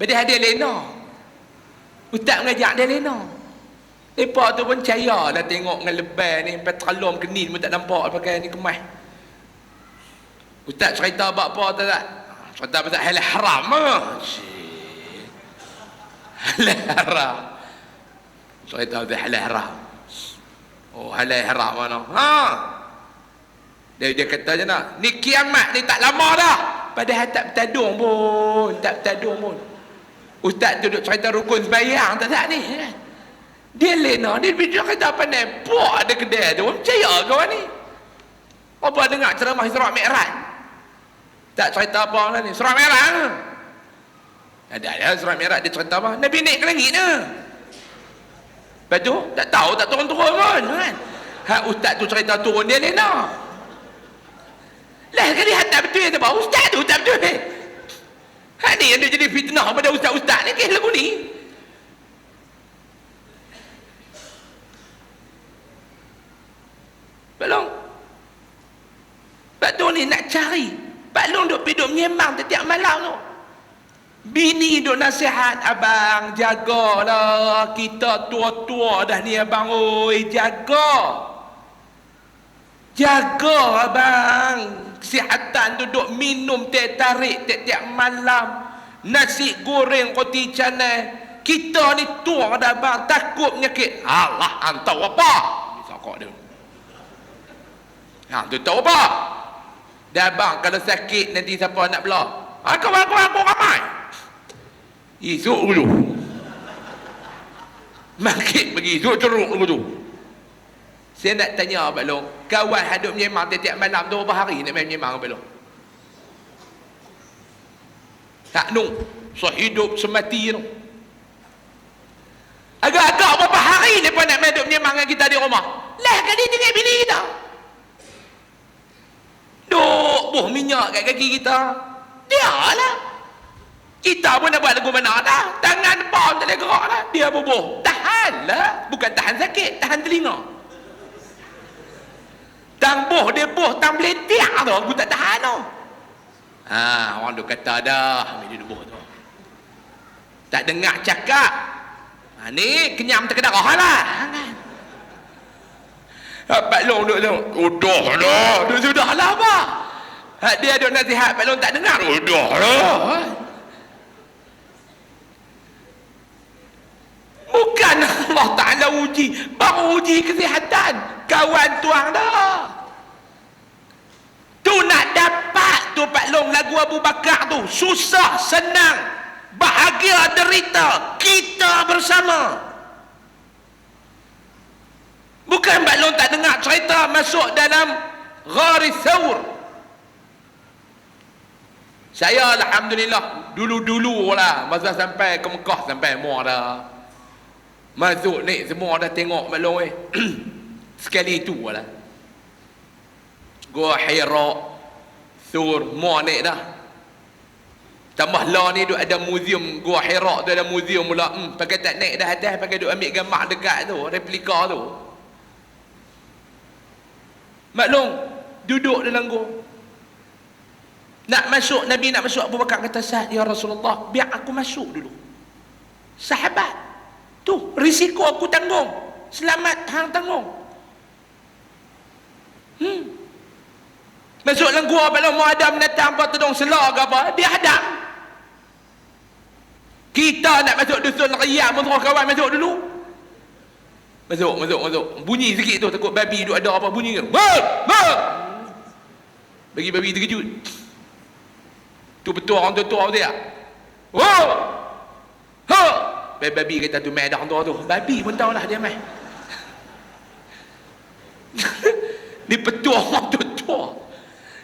Beda hadir Lena. Ustaz mengajar dia Lena. Lepas tu pun percaya lah tengok dengan lebay ni, petrolom kenin pun tak nampak pakai ni kemas. Ustaz cerita buat apa tak? Cerita pasal halal haram ah. Halal haram. Cerita pasal halal haram. Oh, halal haram mana? Ha. Dia kata je nak, ni kiamat ni tak lama dah. Padahal tak bertadung pun, tak bertadung pun. Ustaz duduk cerita rukun sembahyang tak ni kan. Dia lena, dia kata apa ni? Puak ada kedai tu, percaya kau ni. Apa dengar ceramah Isra' Mi'raj? Tak cerita apa lah ni, Isra' Mi'raj. Ada Isra' Mi'raj dia cerita apa? Nabi naik ke langit ni. Lepas tu, tak tahu, tak turun-turun pun kan. Hak ustaz tu cerita turun, dia lena. Lah kali tak betul tu, ustaz tu tak betul. Hak ni yang dia jadi fitnah pada ustaz-ustaz ni, kes lagu ni. Belum. Pak tu ni nak cari. Pak Long duk pergi duk menyembang setiap malam tu. Bini duk nasihat, abang jagalah, kita tua-tua dah ni abang, oi jaga. Jaga abang. Kesihatan tu duk minum teh tarik tiap-tiap malam. Nasi goreng roti canai. Kita ni tua dah abang, takut penyakit. Allah, antau apa? Misal dia. Ha, tu tahu apa? Dah bang, kalau sakit nanti siapa nak belah? Aku ramai. Esok dulu. Makin pergi, esok ceruk dulu. Saya nak tanya Abang Long, kawan hadut menyemang tiap malam tu berapa hari nak main menyemang Abang Long? Tak nu, sehidup semati tu. Agak-agak berapa hari mereka nak main duk menyemang dengan kita di rumah? Lah kali dengan bini kita. Duk buh minyak kat kaki kita. Dia lah. Kita pun nak buat lagu mana dah. Tangan depan tak boleh gerak lah. Dia bubuh. Tahan lah. Bukan tahan sakit. Tahan telinga. Tang buh dia buh. Tang beletik tu. Aku tak tahan tu. Ha, orang duk kata dah. Ambil dia buh tu. Tak dengar cakap. Ha, ni kenyam terkedarah lah. Pak Long duk tu. Udah lah. Sudah lah apa? Dia duk nasihat Pak Long tak dengar. Udah lah. Bukan Allah Ta'ala uji. Baru uji kesihatan. Kawan tuang dah. Tu nak dapat tu Pak Long lagu Abu Bakar tu. Susah, senang. Bahagia, derita. Kita bersama. Bukan Pak Long tak dengar cerita masuk dalam Gharis Thawr. Saya Alhamdulillah dulu-dulu lah masa sampai ke Mekah sampai semua dah masuk ni semua dah tengok Pak Long sekali itu lah Gua Hira Thawr semua naik dah. Tambah lah ni duk ada museum Gua Hira tu, ada museum pula. Pakai tak naik dah atas, pakai duk ambil gambar dekat tu, replika tu. Mak Long duduk dalam gua. Nak masuk, Nabi nak masuk, Abu Bakar kata, "Sah ya Rasulullah, biar aku masuk dulu." Sahabat tu, risiko aku tanggung, selamat hang tanggung. Masuk dalam gua, Pak Long mau ada menatang apa tudung selah ke apa, dia hadap. Kita nak masuk dusun Riyad, menurut kawan masuk dulu. Masuk. Bunyi sikit tu, takut babi duk ada apa bunyi ke. Bagi babi terkejut. Tu betul orang tua dia. Wow. Ha. Babi kata tu mai dah orang tua tu. Babi pun tahulah dia mai. Ni betul orang tua.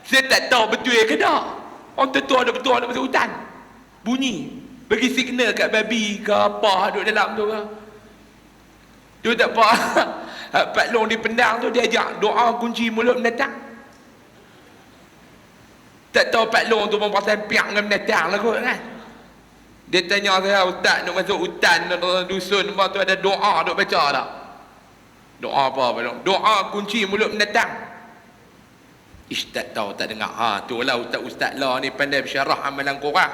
Saya tak tahu betul ke tak. Orang tua ada betul ada masuk hutan. Bunyi. Bagi signal kat babi ke apa duduk dalam tu ke. Tu tak apa. Pak Long di Pendang tu dia ajak doa kunci mulut mendatang. Tak tahu Pak Long tu pasal piak dengan mendatang lah kot kan. Dia tanya saya, "Ustaz nak masuk hutan dusun apa tu ada doa duk baca tak?" Doa apa Pak Long? Doa kunci mulut mendatang. Ish, tak tahu, tak dengar. Ha, tu lah ustaz lah ni pandai bersyarah amalan korang.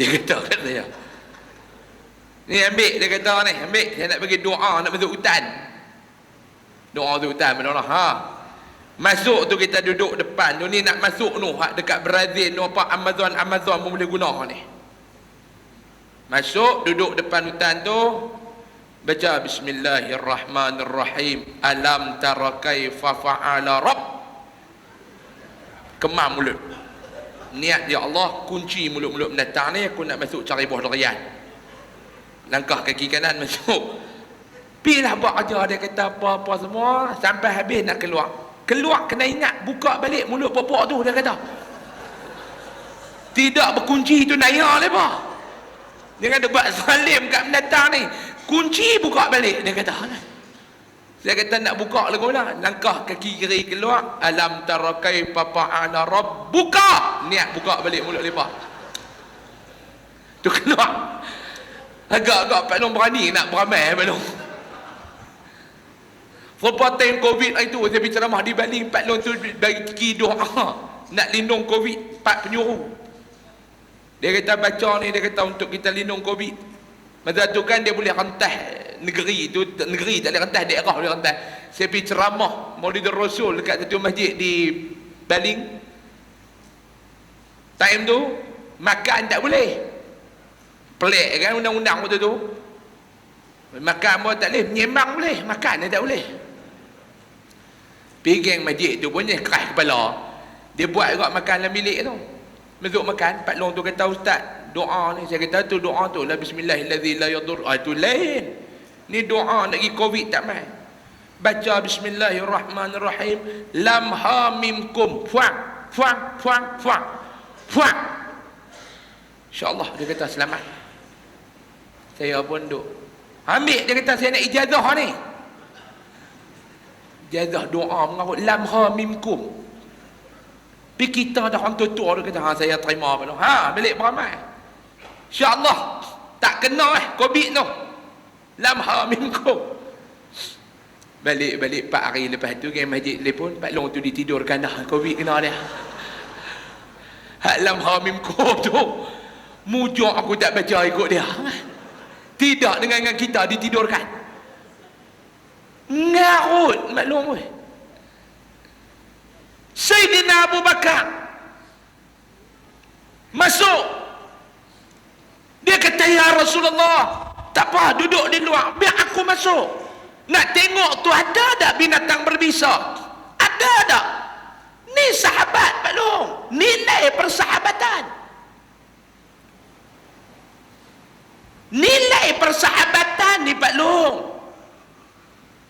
Dia kata kat saya, "Ni ambil," dia kata ni, "ambil, saya nak bagi doa nak masuk hutan." Doa tu hutan mana lah. Ha. Masuk tu kita duduk depan tu ni, nak masuk tu hak dekat Brazil tu apa, Amazon pun boleh guna ni. Masuk duduk depan hutan tu, baca bismillahirrahmanirrahim, alam tara kaifa fa'ala rabb. Kemam mulut. Niat, ya Allah, kunci mulut-mulut binatang ni, aku nak masuk cari buah durian. Langkah kaki kanan masuk. Pilah buat kerja, dia kata apa-apa semua sampai habis nak keluar. Keluar kena ingat buka balik mulut popok tu, dia kata. Tidak berkunci tu naya lepa. Dia kata buat zalim kat binatang ni. Kunci buka balik, dia kata. Saya kata nak buka lagu lah. Langkah kaki kiri keluar, alam tara kaifa fa'ala rabb. Buka. Niat buka balik mulut lepa. Tu keluar. Agak-agak Pak Long berani nak beramai Pak Long. Lepas time Covid itu, saya pergi ceramah di Bali, Pak Long tu bagi doa nak lindung Covid, Pak penyuruh. Dia kata baca ni, dia kata untuk kita lindung Covid. Masa tu kan dia boleh rentas negeri tu, negeri tak boleh rentas, daerah boleh rentas. Saya pergi ceramah Maulidul Rasul dekat satu masjid di Baling. Time tu makan tak boleh. Pelik kan undang-undang waktu tu. Makan pun tak boleh, menyembang boleh, makan tak boleh. Pergi geng masjid tu punya keras kepala. Dia buat juga makan dalam bilik tu. Masuk makan, Pak Long tu kata, ustaz, doa ni. Saya kata tu doa tu la bismillahirrahmanirrahim la yadur. Itu lain. Ni doa nak pergi Covid tak mai. Baca bismillahirrahmanirrahim, lam ha mim kum fuang fuang fuang fuang fuang. InsyaAllah dia kata selamat. Saya pun duk ambil, dia kata saya nak ijazah ni. Ijazah doa mengarut lam ha mim kum. Pergi kita dah orang tua-tua, dia kata, ha saya terima apa tu. Ha, balik beramai. InsyaAllah tak kena Covid tu. Lam ha mim kum. Balik 4 hari lepas tu ke masjid telefon, Pak Long tu ditidurkan dah, Covid kena dia. Hak lam ha mim kum tu mujur aku tak baca ikut dia. Tidak dengan kita ditidurkan. Ngarut maklum weh. Sayyidina Abu Bakar masuk. Dia kata, ya Rasulullah, tak apa, duduk di luar, biar aku masuk. Nak tengok tu ada tak binatang berbisa? Ada tak? Ni sahabat Pak Long, nilai persahabatan. Nilai persahabatan ni Pak Long.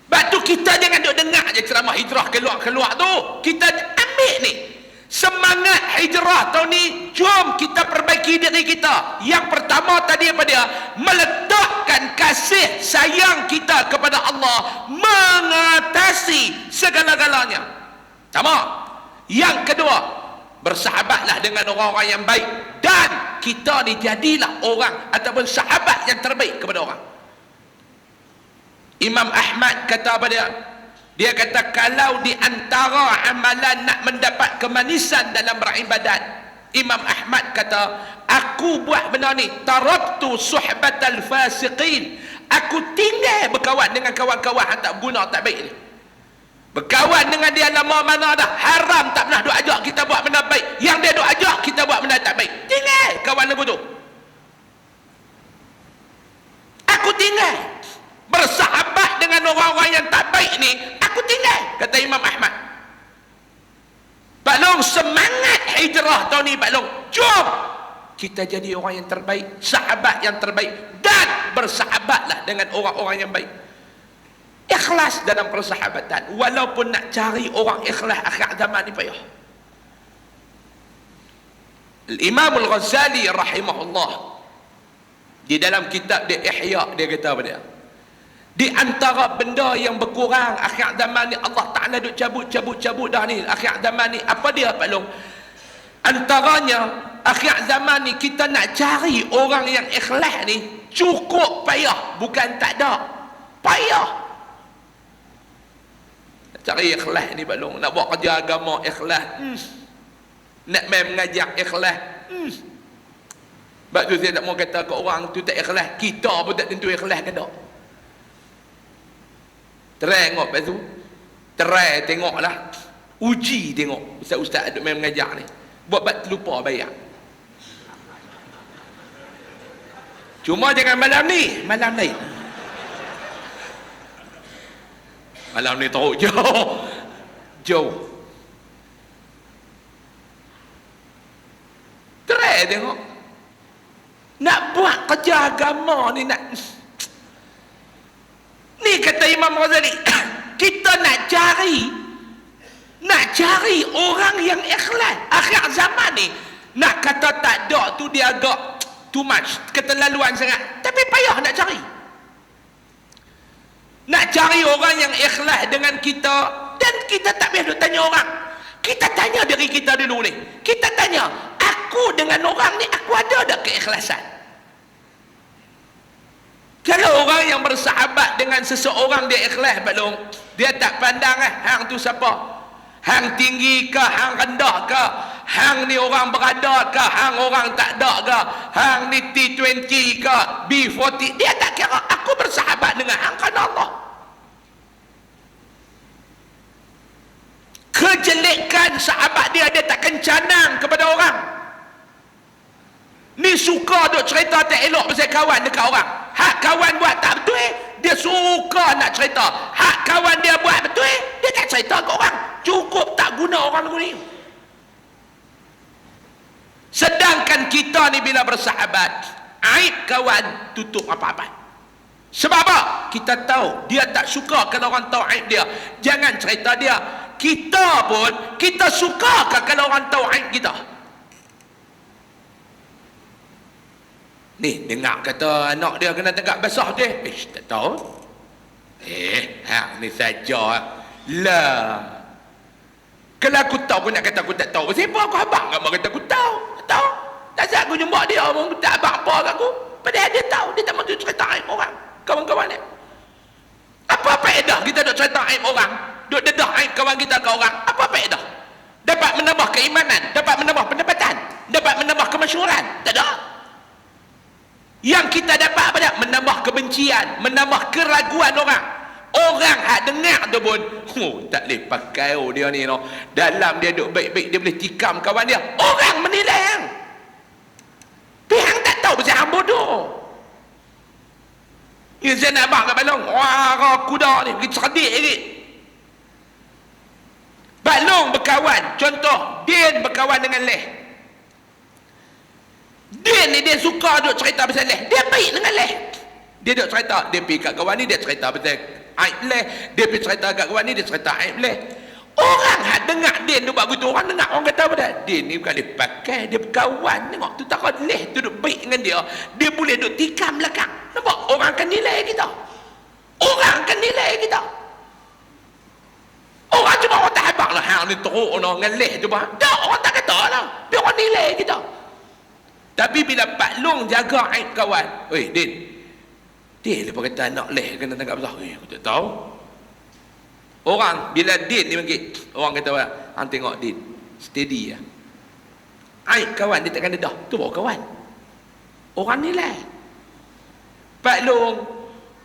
Sebab tu kita jangan duk dengar je ceramah hijrah keluar-keluar tu. Kita ambil ni semangat hijrah tahun ni. Jom kita perbaiki diri kita. Yang pertama tadi apa dia? Meletakkan kasih sayang kita kepada Allah mengatasi segala-galanya. Sama. Yang kedua, bersahabatlah dengan orang-orang yang baik. Dan kita ni jadilah orang ataupun sahabat yang terbaik kepada orang. Imam Ahmad kata apa dia? Dia kata kalau di antara amalan nak mendapat kemanisan dalam beribadat, Imam Ahmad kata, aku buat benda ni, taraktu suhbatal fasiqin. Aku tinggal berkawan dengan kawan-kawan yang tak guna, tak baik ni. Berkawan dengan dia lama mana dah, haram, tak pernah duk ajak kita buat benda baik. Yang dia duk ajak kita buat benda tak baik. Tinggal kawan aku tu. Aku tinggal bersahabat dengan orang-orang yang tak baik ni, aku tinggal, kata Imam Ahmad. Pak Long, semangat hijrah tahun ni Pak Long, jom kita jadi orang yang terbaik, sahabat yang terbaik, dan bersahabatlah dengan orang-orang yang baik. Ikhlas dalam persahabatan, walaupun nak cari orang ikhlas akhir zaman ni payah. Imam Al-Ghazali rahimahullah di dalam kitab dia Ihya, dia kata apa dia? Di antara benda yang berkurang akhir zaman ni, Allah Ta'ala duk cabut dah ni akhir zaman ni, apa dia Pak Long? Antaranya akhir zaman ni kita nak cari orang yang ikhlas ni cukup payah, bukan tak ada, payah. Nak cari ikhlas ni Pak Long, nak buat kerja agama ikhlas, nak main mengajar ikhlas, sebab tu saya tak mau kata ke orang tu tak ikhlas, kita pun tak tentu ikhlas ke tak. Tengok lepas tu, tengoklah Uji tengok ustaz-ustaz duk main mengajar ni. Buat terlupa bayar. Cuma jangan malam ni, malam lain. Malam ni teruk jauh. Jauh. Try tengok. Nak buat kerja agama ni nak. Ni kata Imam Ghazali, kita nak cari orang yang ikhlas. Akhir zaman ni nak kata tak ada tu dia agak too much, keterlaluan sangat. Tapi payah nak cari. Nak cari orang yang ikhlas dengan kita, dan kita tak payah duk tanya orang. Kita tanya diri kita dulu ni. Kita tanya, aku dengan orang ni aku ada tak keikhlasan? Kalau orang yang bersahabat dengan seseorang dia ikhlas, Pak Long, dia tak pandang hang tu siapa. Hang tinggi ke, hang rendah ke, hang ni orang berada ke, hang orang tak ada ke, hang ni T20 ke, B40, dia tak kira. Aku bersahabat dengan hang kerana Allah. Kejelekan sahabat dia takkan canang kepada orang. Ni suka duk cerita tak elok pasal kawan dekat orang. Hak kawan buat tak betul, dia suka nak cerita. Hak kawan dia buat betul, dia tak cerita ke orang. Cukup tak guna orang ni. Sedangkan kita ni bila bersahabat, aib kawan tutup apa-apa. Sebab apa? Kita tahu dia tak suka kalau orang tahu aib dia. Jangan cerita dia. Kita pun, kita suka kalau orang tahu aib kita. Ni dengar kata anak dia kena tegak basah dia. Tak tahu. Hang ni saja lah. Kalau aku tahu, aku nak kata aku tak tahu. Siapa aku abang kat kata aku tahu. Tak tahu. Tak saat aku jumpa dia, orang tak abang apa kat aku. Padahal dia tahu. Dia tak mahu cerita aib orang. Kawan-kawan dia. Apa faedah kita duk cerita aib orang? Duk dedah aib kawan kita ke orang? Apa faedah? Dapat menambah keimanan, dapat menambah pendapatan, dapat menambah kemasyhuran. Tak ada. Yang kita dapat apa dia? Menambah kebencian, menambah keraguan orang. Orang hak dengar tu pun, tak boleh pakai dia ni no. Dalam dia duk baik-baik, dia boleh tikam kawan dia. Orang menilai hang. Tapi hang tak tahu pasal hang bodoh. Ni saya nak abang kat balong. Wah, kuda ni pergi cerdik lagi. Balong berkawan, contoh Din berkawan dengan Leh. Din ni dia suka duk cerita pasal Leh. Dia baik dengan Leh. Dia duk cerita, dia pergi kat kawan ni dia cerita pasal aib Leh. Dia pergi cerita kat kawan ni dia cerita aib Leh. Orang hak dengar Din tu buat begitu, orang dengar orang kata apa dah? Din ni bukan dia pakai, dia berkawan. Tengok tu takut Leh tu duk baik dengan dia. Dia boleh duk tikam belakang. Nampak? Orang akan nilai kita. Orang akan nilai kita. Orang cuma orang tak habang lah. Hang ni teruk no, dengan Leh tu bah. Tak, orang tak kata lah. Dia orang nilai kita. Tapi bila Pak Long jaga aib kawan. Oi, Din. Dia lepas kata anak Leh kena tangkap besar. Aku tak tahu. Orang bila Din ni panggil, orang kata apa? Hang tengok Din. Steady lah. Aib kawan dia takkan dedah. Tu bawa kawan. Orang nilai. Pak Long,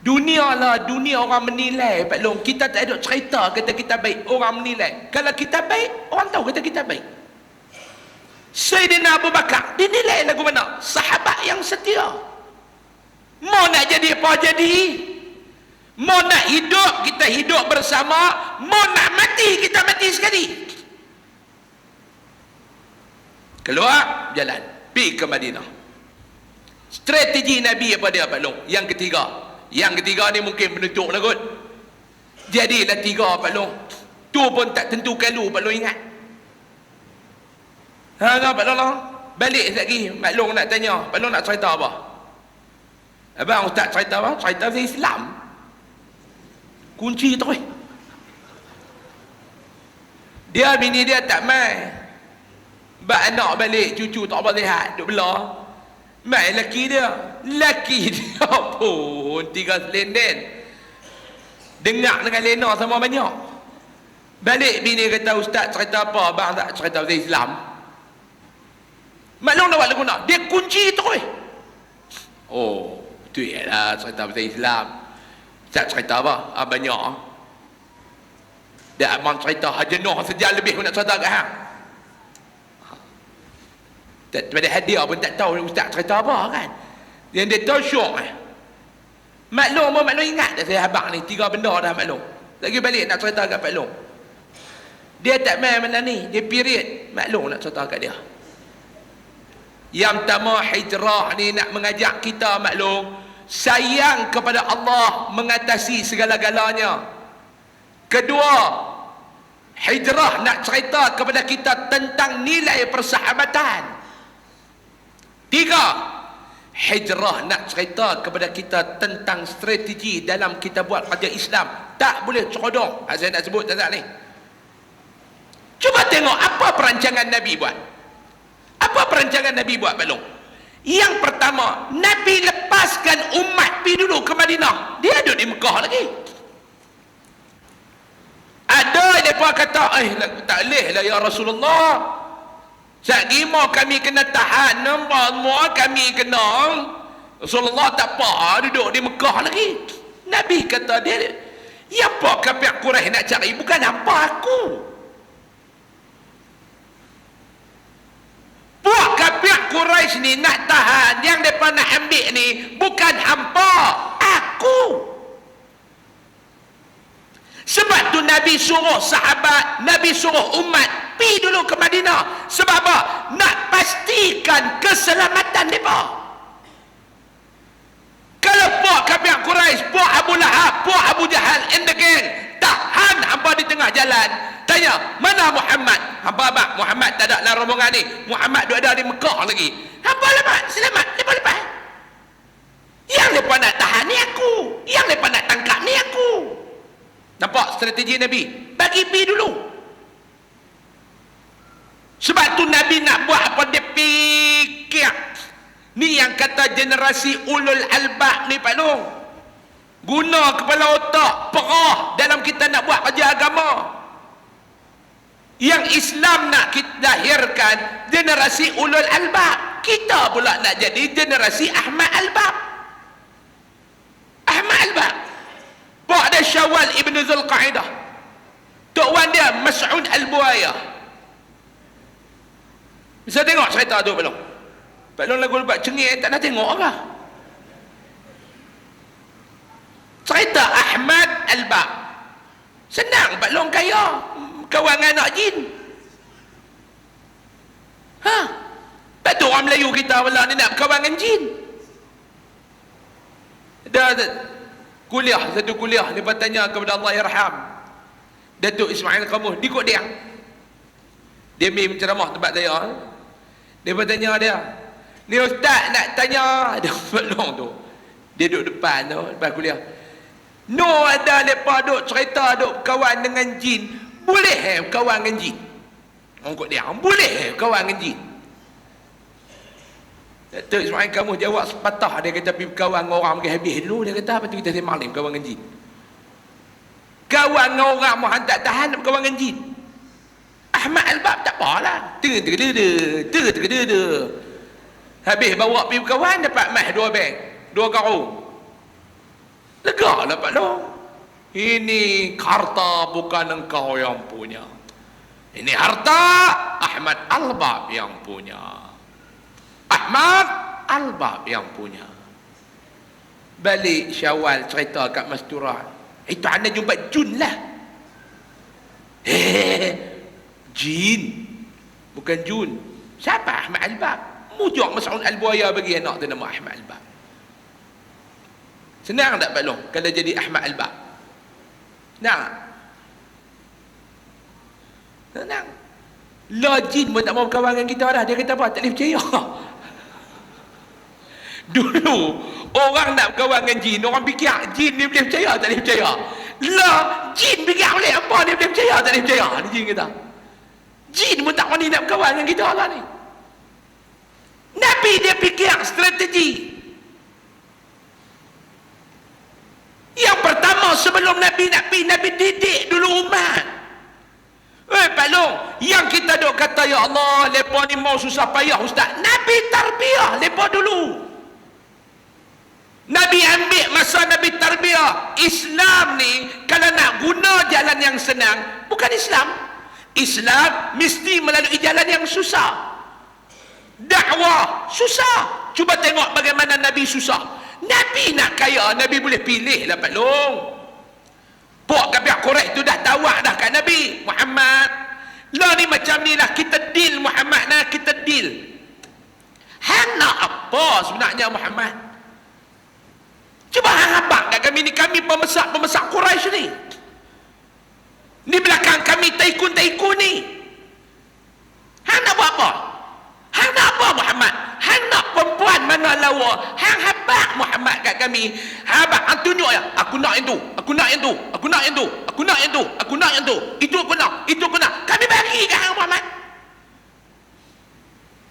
dunia lah, dunia orang menilai. Pak Long, kita tak ada cerita kata kita baik, orang menilai. Kalau kita baik, orang tahu kata kita baik. Sayyidina Abu Bakar dinilai lagu mana? Sahabat yang setia. Mau nak jadi apa jadi. Mau nak hidup, kita hidup bersama. Mau nak mati, kita mati sekali. Keluar, jalan, pergi ke Madinah. Strategi Nabi apa dia Pak Long? Yang ketiga. Yang ketiga ni mungkin penentu lah kot. Jadilah tiga Pak Long. Tu pun tak tentu kalau Pak Long ingat. Pak Long balik lagi. Pak Long nak tanya, Pak Long nak cerita apa? Abang Ustaz cerita apa? Cerita pasal Islam. Kunci terus. Dia bini dia tak mai. Bak anak balik, cucu tak apa lihat, duk belah. Mai laki dia pun tiga selenden. Dengar dengan lena sama banyak. Balik bini kata, Ustaz cerita apa? Abang tak cerita pasal Islam. Mak Long dah buat lagu nak. Dia kunci terus. Oh, tu ialah cerita pasal Islam. Ustaz cerita apa? Banyak. Dia abang cerita jenuh sejam lebih pun nak cerita kat hang. Pada hadiah pun tak tahu ustaz cerita apa kan. Yang dia tahu syok maklum pun maklum ingat dah saya abang ni 3 benda dah maklum. Lagi balik nak cerita kat Pak Long. Dia tak main mana ni, dia period maklum nak cerita kat dia. Yang pertama hijrah ni nak mengajak kita maklum sayang kepada Allah mengatasi segala-galanya. Kedua, hijrah nak cerita kepada kita tentang nilai persahabatan. 3, hijrah nak cerita kepada kita tentang strategi dalam kita buat kerja Islam. Tak boleh cerodong. Saya nak sebut tak ni. Cuba tengok apa perancangan Nabi buat. Apa perancangan Nabi buat Pak Long? Yang pertama, Nabi lepaskan umat pergi dulu ke Madinah. Dia duduk di Mekah lagi. Ada mereka kata, tak boleh lah ya Rasulullah. Sakimo kami kena tahan, semua kami kena. Rasulullah tak apa, duduk di Mekah lagi. Nabi kata dia, ya apa kafir Quraisy nak cari, bukan hampa aku. Puak kafir Quraisy ni nak tahan, yang mereka nak ambil ni bukan hampa, aku. Sebab tu Nabi suruh sahabat, Nabi suruh umat pergi dulu ke Madinah. Sebab apa? Nak pastikan keselamatan mereka. Kalau puak kafir Quraisy, puak Abu Lahab, puak Abu Jahal and the gang tahan hampa di tengah jalan, tanya mana Muhammad? Hampa abang Muhammad tak ada dalam rombongan ni, Muhammad duduk ada di Mekah lagi. Hampa selamat lepas. Yang mereka nak tahan ni aku, yang mereka nak tangkap ni aku. Nampak strategi Nabi? Bagi pergi dulu. Sebab tu Nabi nak buat apa? Dia fikir. Ni yang kata generasi ulul albab ni Pak Long. Guna kepala otak, perah dalam kita nak buat kerja agama. Yang Islam nak kita lahirkan generasi ulul albab. Kita pula nak jadi generasi Ahmad Albab. Ahmad Albab. Pak dia Syawal Ibn Zulqaidah. Tok Wan dia Mas'ud Al-Buaya. Bisa tengok cerita tu Pak Long? Pak Long lagu lebat cengik tak nak tengok ke? Cerita Ahmad Al-Bab. Senang Pak Long kaya. Kawan anak jin. Lepas tu orang Melayu kita pula ni nak berkawan dengan jin. Satu kuliah dia bertanya kepada Allah Yarham Datuk Ismail Qamuh di Kok Diang. Dia pergi menceramah tempat saya. Dia bertanya dia, ni ustaz nak tanya. Dia belum tu, dia duduk depan tu, depan kuliah. No ada mereka duk cerita duk kawan dengan jin. Boleh kawan dengan jin? Orang Kok Diang, boleh kawan dengan jin? Datuk Ismail Qamuh jawab sepatah. Dia kata pergi kawan dengan orang pergi habis dulu. Dia kata apa tu kita sembang ni kawan dengan jin. Kawan dengan orang Muhammad tak tahan nak berkawan dengan jin. Ahmad Al-Bab tak apalah. Tega. Habis bawa pergi berkawan dapat emas 2 beg, 2 karung. Lega lah Pak Long. Ini harta bukan engkau yang punya. Ini harta Ahmad Al-Bab yang punya. Ahmad Al-Bab yang punya. Balik Syawal cerita kat Masturah. Itu anda jumpa jun lah. Jin. Bukan jun. Siapa Ahmad Al-Bab? Mujuk Mas'ud Al-Buaya bagi anak tu nama Ahmad Al-Bab. Senang tak Pak Long kalau jadi Ahmad Al-Bab? Senang. Lah jin pun tak mau berkawan dengan kita dah. Dia kata apa? Tak boleh percaya. Dulu orang nak berkawan dengan jin, orang fikir jin dia boleh percaya, tak boleh percaya. Lah jin fikir boleh apa dia boleh percaya, tak boleh percaya. Jin kata jin pun tak berani nak berkawan dengan kita lah ni. Nabi dia fikir strategi. Yang pertama sebelum Nabi nak pergi, Nabi didik dulu umat. Pak Long, yang kita duk kata ya Allah lepa ni mau susah payah ustaz, Nabi tarbiyah lepa dulu. Nabi ambil masa Nabi tarbiyah. kata Islam ni kalau nak guna jalan yang senang, bukan Islam. Islam mesti melalui jalan yang susah. Dakwah susah. Cuba tengok bagaimana Nabi susah. Nabi nak kaya, Nabi boleh pilih lah Pak Long. Pok kabiak Quraisy tu dah tawak dah kat Nabi Muhammad. Lah ni macam ni lah, kita deal Muhammad nah, kita deal. Hang nak apa sebenarnya Muhammad? Cuba hang abang kat kami ni, kami pembesak Quraisy ni. Ni belakang kami taikun-taikun ni. Hang nak buat apa? Hang nak apa Muhammad? Hang nak perempuan mana lawa? Hang habaq Muhammad kat kami. Habaq, hang tunjuk ya. Aku nak yang tu, aku nak yang tu, aku nak yang tu, aku nak yang tu, aku nak yang tu. Itu aku nak, itu aku nak. Kami bagi kat hang Muhammad.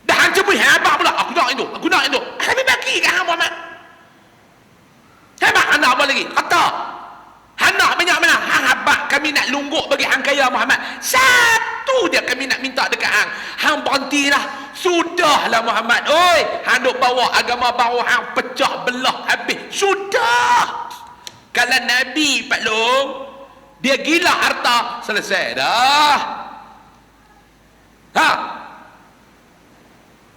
Dah hang cebui, hang habaq pula. Aku nak yang tu, aku nak yang tu. Kami bagi kat hang Muhammad. Habaq, hang nak apa lagi? Kata. Hang nak banyak mana? Hang habaq, kami nak lungguk bagi hang kaya Muhammad. Satu dia kami nak minta dekat hang. Hang berhentilah. Sudahlah Muhammad. Oi, hang duk bawa agama baru hang pecah belah habis. Sudah. Kalau Nabi Pak Long, dia gila harta, selesai dah. Ha.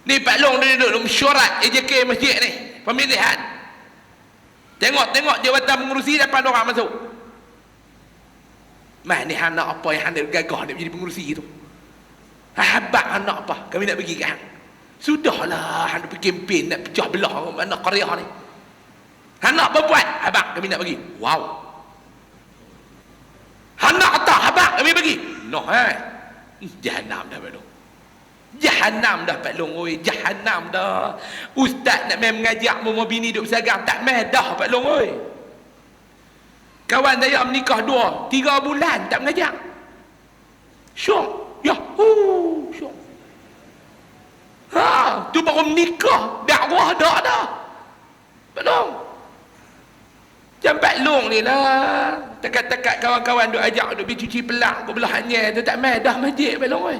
Ni Pak Long dia duduk mesyuarat AJK masjid ni, pemilihan. Tengok jawatan pengurusi depan orang masuk. Mah ni hang nak apa yang hang nak gagah nak jadi pengurusi tu? Habaq hang nak apa? Kami nak bagi kat hang. Sudahlah, hang nak pergi kempen nak pecah belah mana Korea ni. Hang nak apa buat? Habaq kami nak bagi. Wow. Hang nak kata habaq kami bagi. Noh Jahanam dah Pak Long. Jahanam dah Pak Long oi, jahanam dah. Ustaz nak main mengajak mau bini duk bersagang tak meh dah Pak Long oi. Kawan saya menikah 2-3 bulan tak mengajak. Syok. Yahoo, syok. Ha, tu baru menikah, dakwah dah. Pak Long. Macam Pak Long ni lah. Tekat-tekat kawan-kawan duk ajak duk pergi cuci pelang ke belahnya tu tak meh dah masjid Pak Long oi.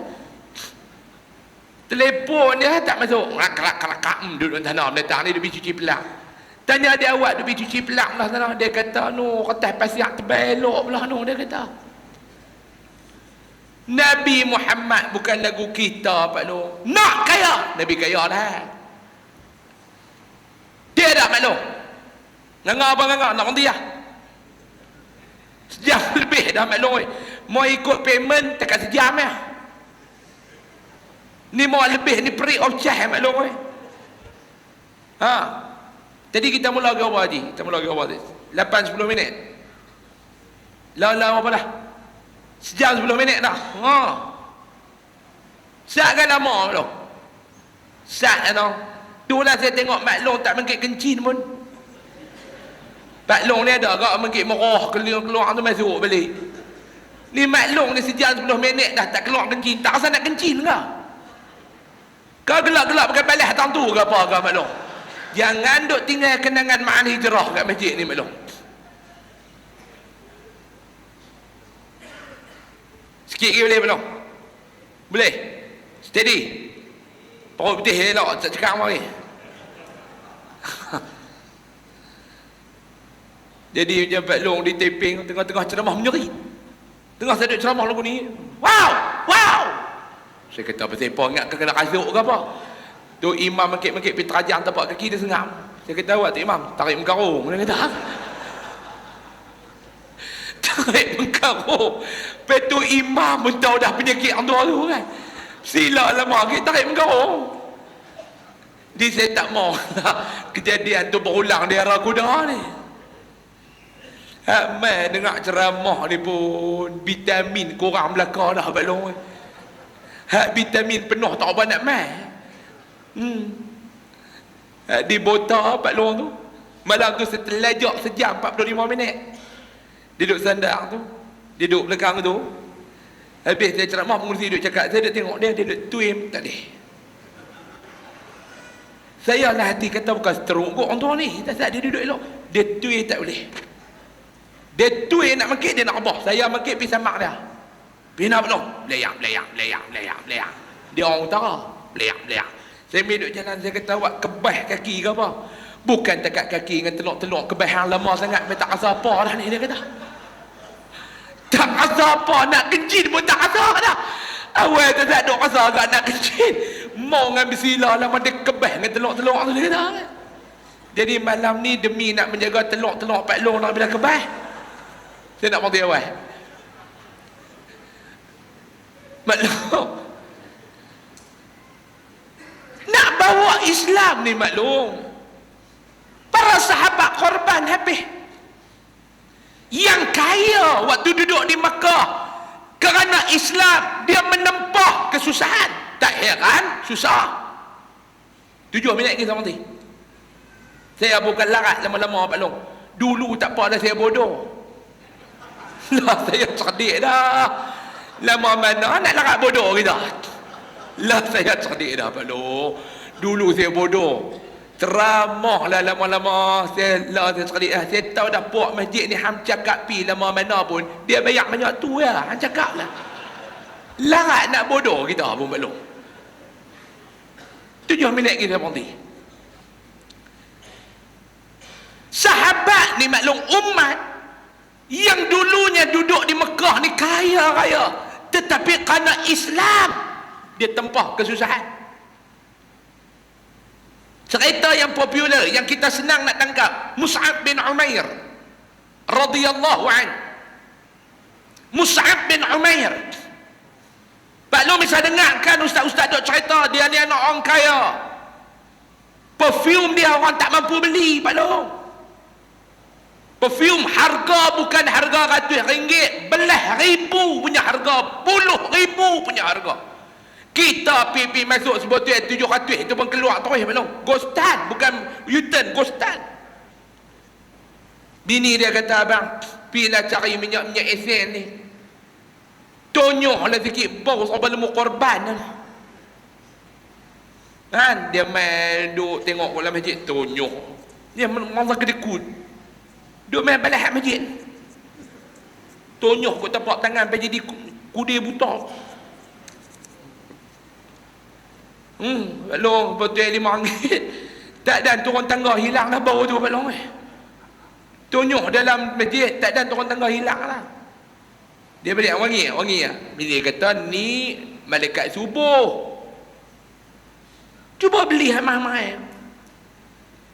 Telefon dia tak masuk. Kerak-kerak duduk tanah datang ni dia pergi cuci pelang. Tanya dia, awak dia pergi cuci pelang belah sana. Dia kata, no, kertas pasir terbelok belah no, dia kata. Nabi Muhammad bukan lagu kita Pak Long. Nak kaya, Nabi kaya dah. Dia dah Pak Long. Nganga apa nganga, nak nanti lah. Sejam lebih dah Pak Long. Mau ikut payment, tekat sejam ya. Ni mau lebih, ni free of charge Pak Long. Ha. Tadi kita mula ke apa tadi? Kita mula ke apa tadi? 8-10 minit. Lah apa dah? Sejam 10 minit dah. Ha. Sat kan lama Pak Long. Sat kan. Itulah saya tengok Mak Long tak mengkit kencing pun. Pak Long ni ada agak mengkit merah keluar tu masuk balik. Ni Mak Long ni sejam 10 minit dah tak keluar kencing. Tak rasa nak kencing ke? Kau gelap-gelap pakai balas hatang tu ke apa ke Mak Long? Jangan duk tinggal kenangan ma'an hijrah kat masjid ni Mak Long. Sikit lagi boleh Mak Long? Boleh? Steady? Perut putih elok, tak cakap apa lagi. Jadi macam Pak Long di taping tengah-tengah ceramah menyeri. Tengah saya duduk ceramah lagu ni. Wow! Saya kata apa siapa ingat kena kasut ke apa? Tu imam mengkit-mengkit pergi terajang tapak kaki dia sengam. Saya kata awak tu imam, tarik mengkarung. Dia kata. Tarik mengkarung. Lepas tu imam pun tahu dah penyakit orang tua tu kan. Sila lama kita tarik mengkarung. Dia saya tak mau kejadian tu berulang di era kuda ni. Mai dengar ceramah ni pun vitamin kurang belakang dah Pak Long. Vitamin penuh tak apa nak mai. Di bota Pak Long tu. Malam tu setelah jok sejam 45 minit. Dia duduk sandar tu. Dia duduk belakang tu. Habis dia ceramah pengurusi duduk cakap. Saya duduk tengok dia duduk tuim tak boleh. Saya lah hati kata bukan terungkuk orang tua ni. Tak dia duduk elok. Dia tuim tak boleh. Dia tuim nak mengkit dia nak apa. Saya mengkit pergi samak dia. Pergi nak belum? Belayang. Dia orang utara. Belayang. Saya duduk jalan, saya kata awak kebah kaki ke apa? Bukan dekat kaki dengan teluk-teluk kebahang lama sangat, tak rasa apa dah ni, dia kata. Tak rasa apa, nak kencing pun tak rasa dah. Awal tu tak duk rasa agak nak kencing. Mau ngambil sila lama dia kebah dengan teluk-teluk tu, dia kata. Jadi malam ni demi nak menjaga teluk-teluk Pak Long nak bila kebah, saya nak mati awal. Maklum, nak bawa Islam ni maklum, para sahabat korban habis. Yang kaya waktu duduk di Makkah kerana Islam, dia menempah kesusahan. Tak heran susah. 7 minit lagi sama nanti. Saya bukan larat lama-lama Pak Long. Dulu tak apa dah saya bodoh. Lah saya cerdik dah. Lama mana nak larat bodoh kita. Lah saya cerdik dah Pak Long. Dulu saya bodoh. Ceramah lah lama-lama saya cerdik dah. Saya tahu dah puak masjid ni hang cakap pi lama mana pun dia banyak tu ya. Hang cakap lah. Larat nak bodoh kita pun Pak Long. 7 minit kita berhenti. Sahabat ni maklum umat yang dulunya duduk di Mekah ni kaya raya, tetapi kerana Islam dia tempah kesusahan. Cerita yang popular yang kita senang nak tangkap, Mus'ab bin Umair radhiyallahu an. Mus'ab bin Umair, Pak Long bisa dengar kan ustaz-ustaz duk cerita dia ni anak orang kaya. Perfume dia orang tak mampu beli Pak Long. Perfume harga bukan harga RM100, belas ribu punya harga, puluh ribu punya harga. Kita pergi masuk sebotol 700 itu pun keluar terus Pak Long. Ghostan, bukan U-turn, ghostan. Bini dia kata, abang pergi nak cari minyak-minyak esen ni, tonyoh lah sikit bau sampai lemuk korban lah. Kan dia main duk tengok bola masjid, tonyoh dia malah kedekut duk main balik masjid, tonyoh kot tapak tangan sampai jadi kudir buta. Pak Long betul RM5 tak dan turun tangga hilang dah bau tu Pak Long. Tonyoh dalam masjid tak dan turun tangga hilang lah. Dia balik wangi lah. Bila dia kata ni malaikat subuh, cuba beli hamai-hamai.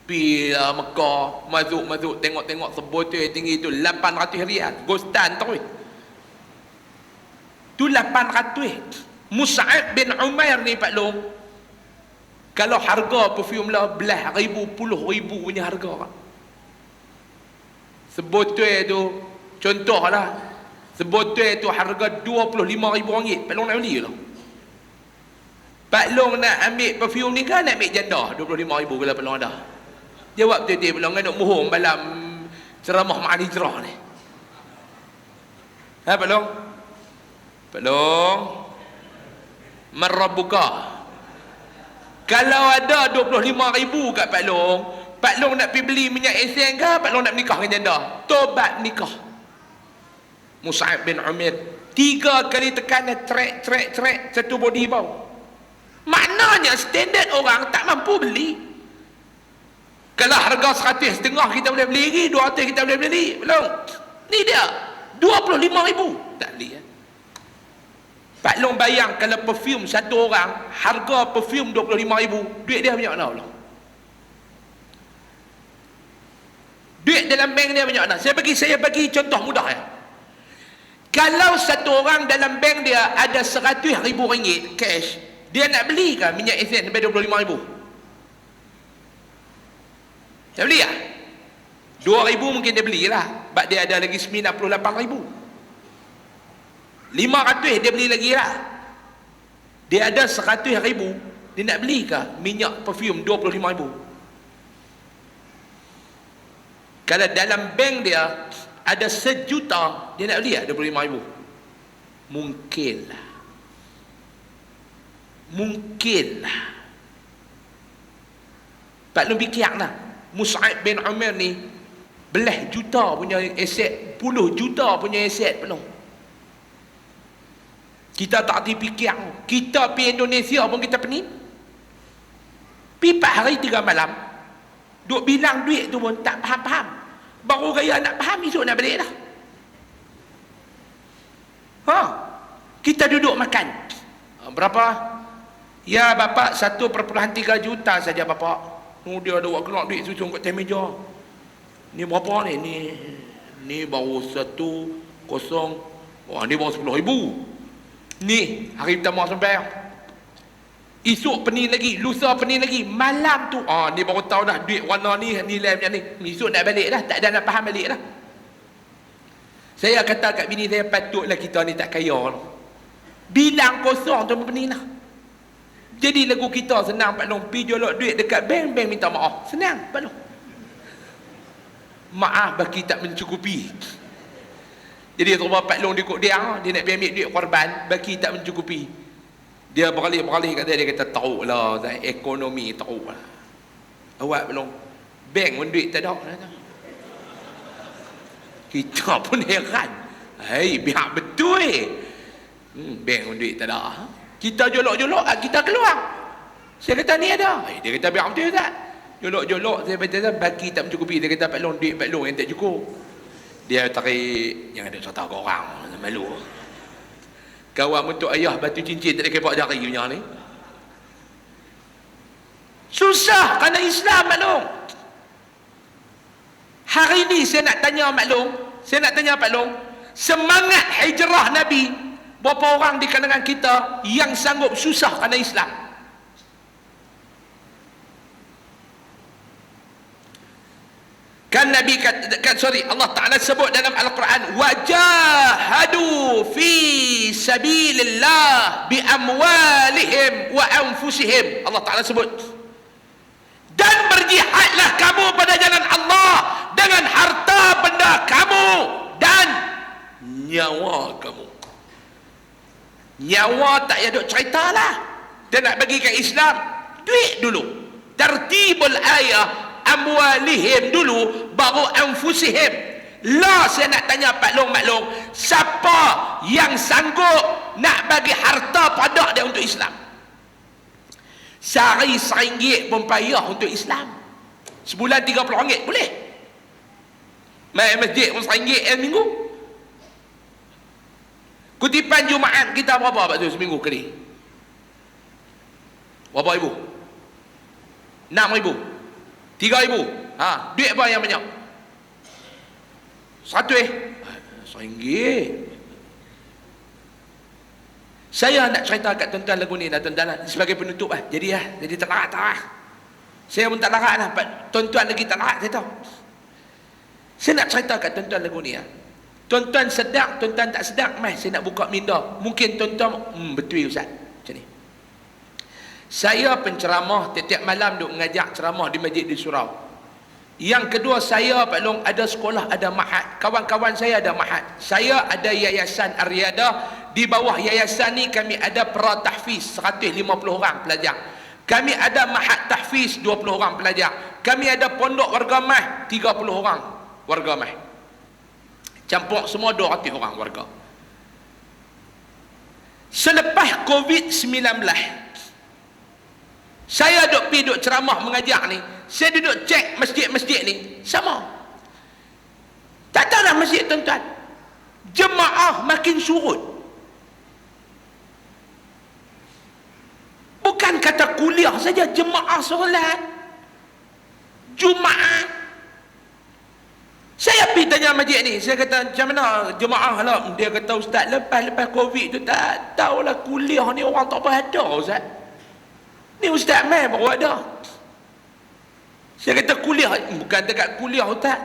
Bila Mekah masuk tengok sebotol tinggi tu RM800, ghostan terus tu RM800. Mus'ab bin Umair ni Pak Long, kalau harga perfume lah belah ribu, puluh ribu punya harga. Sebotol tu contoh lah, sebotol tu harga RM25,000, Pak Long nak beli lah. Pak Long nak ambil perfume ni kan nak ambil janda RM25,000 kalau Pak Long ada. Jawab betul-betul Pak Long nak mohon malam ceramah Ma'al Hijrah ni. Ha Pak Long? Pak Long, man rabbuka? Kalau ada RM25,000 kat Pak Long nak pergi beli minyak esen ke? Pak Long nak menikah dengan janda? Tobat nikah. Mus'ab bin Umair 3 kali tekanan, trek, satu body bau. Maknanya standard orang tak mampu beli. Kalau harga 100 setengah kita boleh beli lagi, 200 kita boleh beli. Belum. Ni dia RM25,000 tak beli. Pak Long bayang kalau perfume satu orang, harga perfume RM25,000, duit dia banyak mana Allah? Duit dalam bank dia banyak mana? Saya bagi contoh mudah ya. Kalau satu orang dalam bank dia ada RM100,000 cash, dia nak beli ke minyak esen sampai RM25,000? Tak beli lah. RM2,000 mungkin dia belilah, sebab dia ada lagi RM98,000. RM500 dia beli lagi lah. Dia ada RM100,000, dia nak beli ke minyak perfume RM25,000? Kalau dalam bank dia ada RM1,000,000, dia nak beli lah RM25,000? Mungkinlah. Pak Long fikir lah, Mus'ab bin Umair ni belah juta punya aset, puluh juta punya aset Pak Long. Kita tak dipikir. Kita pergi Indonesia pun kita pening. Pi 4 hari 3 malam Duk bilang duit tu pun tak faham-faham. Baru gaya nak faham, esok nak balik dah. Kita duduk makan. Berapa? Ya bapak, 1.3 juta saja bapak. Dia ada buat kelak duit susun kat atas meja. Ni berapa ni? Ni baru 1 kosong. Wah, ni baru 10,000. Ni hari pertama sampai. Esok pening lagi, lusa pening lagi, malam tu ni baru tahu dah duit warna ni nilai macam ni. Esok nak balik dah, tak ada nak faham balik dah. Saya kata kat bini saya, patutlah kita ni tak kaya lah. Bilang kosong tu pening lah. Jadi lagu kita senang Pak Long, pergi jolok duit dekat bank, bank minta maaf. Senang Pak Long. Maaf bagi tak mencukupi. Jadi sebab Pak Long ikut dia nak pergi ambil duit korban, bagi tak mencukupi. Dia beralih kata, dia kata tahu lah, ekonomi tahu lah. Awak Pak Long, bank pun duit tak ada. Kita pun heran. Hei, biar betul bank pun duit tak ada. Kita jolok-jolok, kita keluar. Saya kata ni ada. Dia kata biar betul tak? Jolok-jolok, saya kata bagi tak mencukupi. Dia kata Pak Long, duit Pak Long yang tak cukup. Dia tarik, jangan ada cerita ke orang, malu. Kawan untuk ayah batu cincin tak ada kepak jari punya ni. Susah kerana Islam Pak Long. Hari ni saya nak tanya Pak Long, semangat hijrah Nabi, berapa orang di kalangan kita yang sanggup susah kerana Islam? Kan Nabi Allah Ta'ala sebut dalam Al-Quran, wajahadu fi sabilillah bi amwalihim wa anfusihim. Allah Ta'ala sebut, dan berjihadlah kamu pada jalan Allah dengan harta benda kamu dan nyawa kamu. Nyawa tak payah duk cerita lah. Dia nak bagi kat Islam, duit dulu. Tertibul ayah, amwalihim dulu, baru anfusihim. Lah saya nak tanya Pak Long, siapa yang sanggup nak bagi harta pada dia untuk Islam? Sehari RM1 pun payah untuk Islam. Sebulan RM30 boleh. Mai masjid pun RM1 minggu. Kutipan Jumaat kita berapa Pak tu seminggu kali? Berapa ribu? 6,000, 3,000. Duit apa yang banyak? RM1. Saya nak cerita kat tuan-tuan lagu ni, tuan-tuan sebagai penutup jadi tak larat. Saya pun tak larat lah, tuan-tuan lagi tak larat, saya tahu. Saya nak cerita kat tuan-tuan lagu ni. Tuan-tuan sedar, tuan-tuan tak sedar, saya nak buka minda. Mungkin tuan-tuan betul Ustaz macam ni. Saya penceramah, tiap-tiap malam duk mengajak ceramah di masjid di surau. Yang kedua, saya Pak Long ada sekolah, ada mahat. Kawan-kawan saya ada mahat. Saya ada yayasan Ar-Riyadah. Di bawah yayasan ni kami ada pra-tahfiz 150 orang pelajar. Kami ada mahat tahfiz 20 orang pelajar. Kami ada pondok warga mah 30 orang warga mah. Campur semua 200 orang warga. Selepas COVID-19, saya duk ceramah mengajak ni, saya duduk cek masjid-masjid ni sama. Tak ada dah masjid tuan-tuan. Jemaah makin surut. Bukan kata kuliah saja, jemaah solat Jumaat. Saya pergi tanya masjid ni, saya kata macam mana jemaah lah? Dia kata Ustaz, lepas COVID tu tak tahulah kuliah ni orang tak berada Ustaz. Ni Ustaz mai baru ada. Saya kata kuliah, bukan dekat kuliah Ustaz.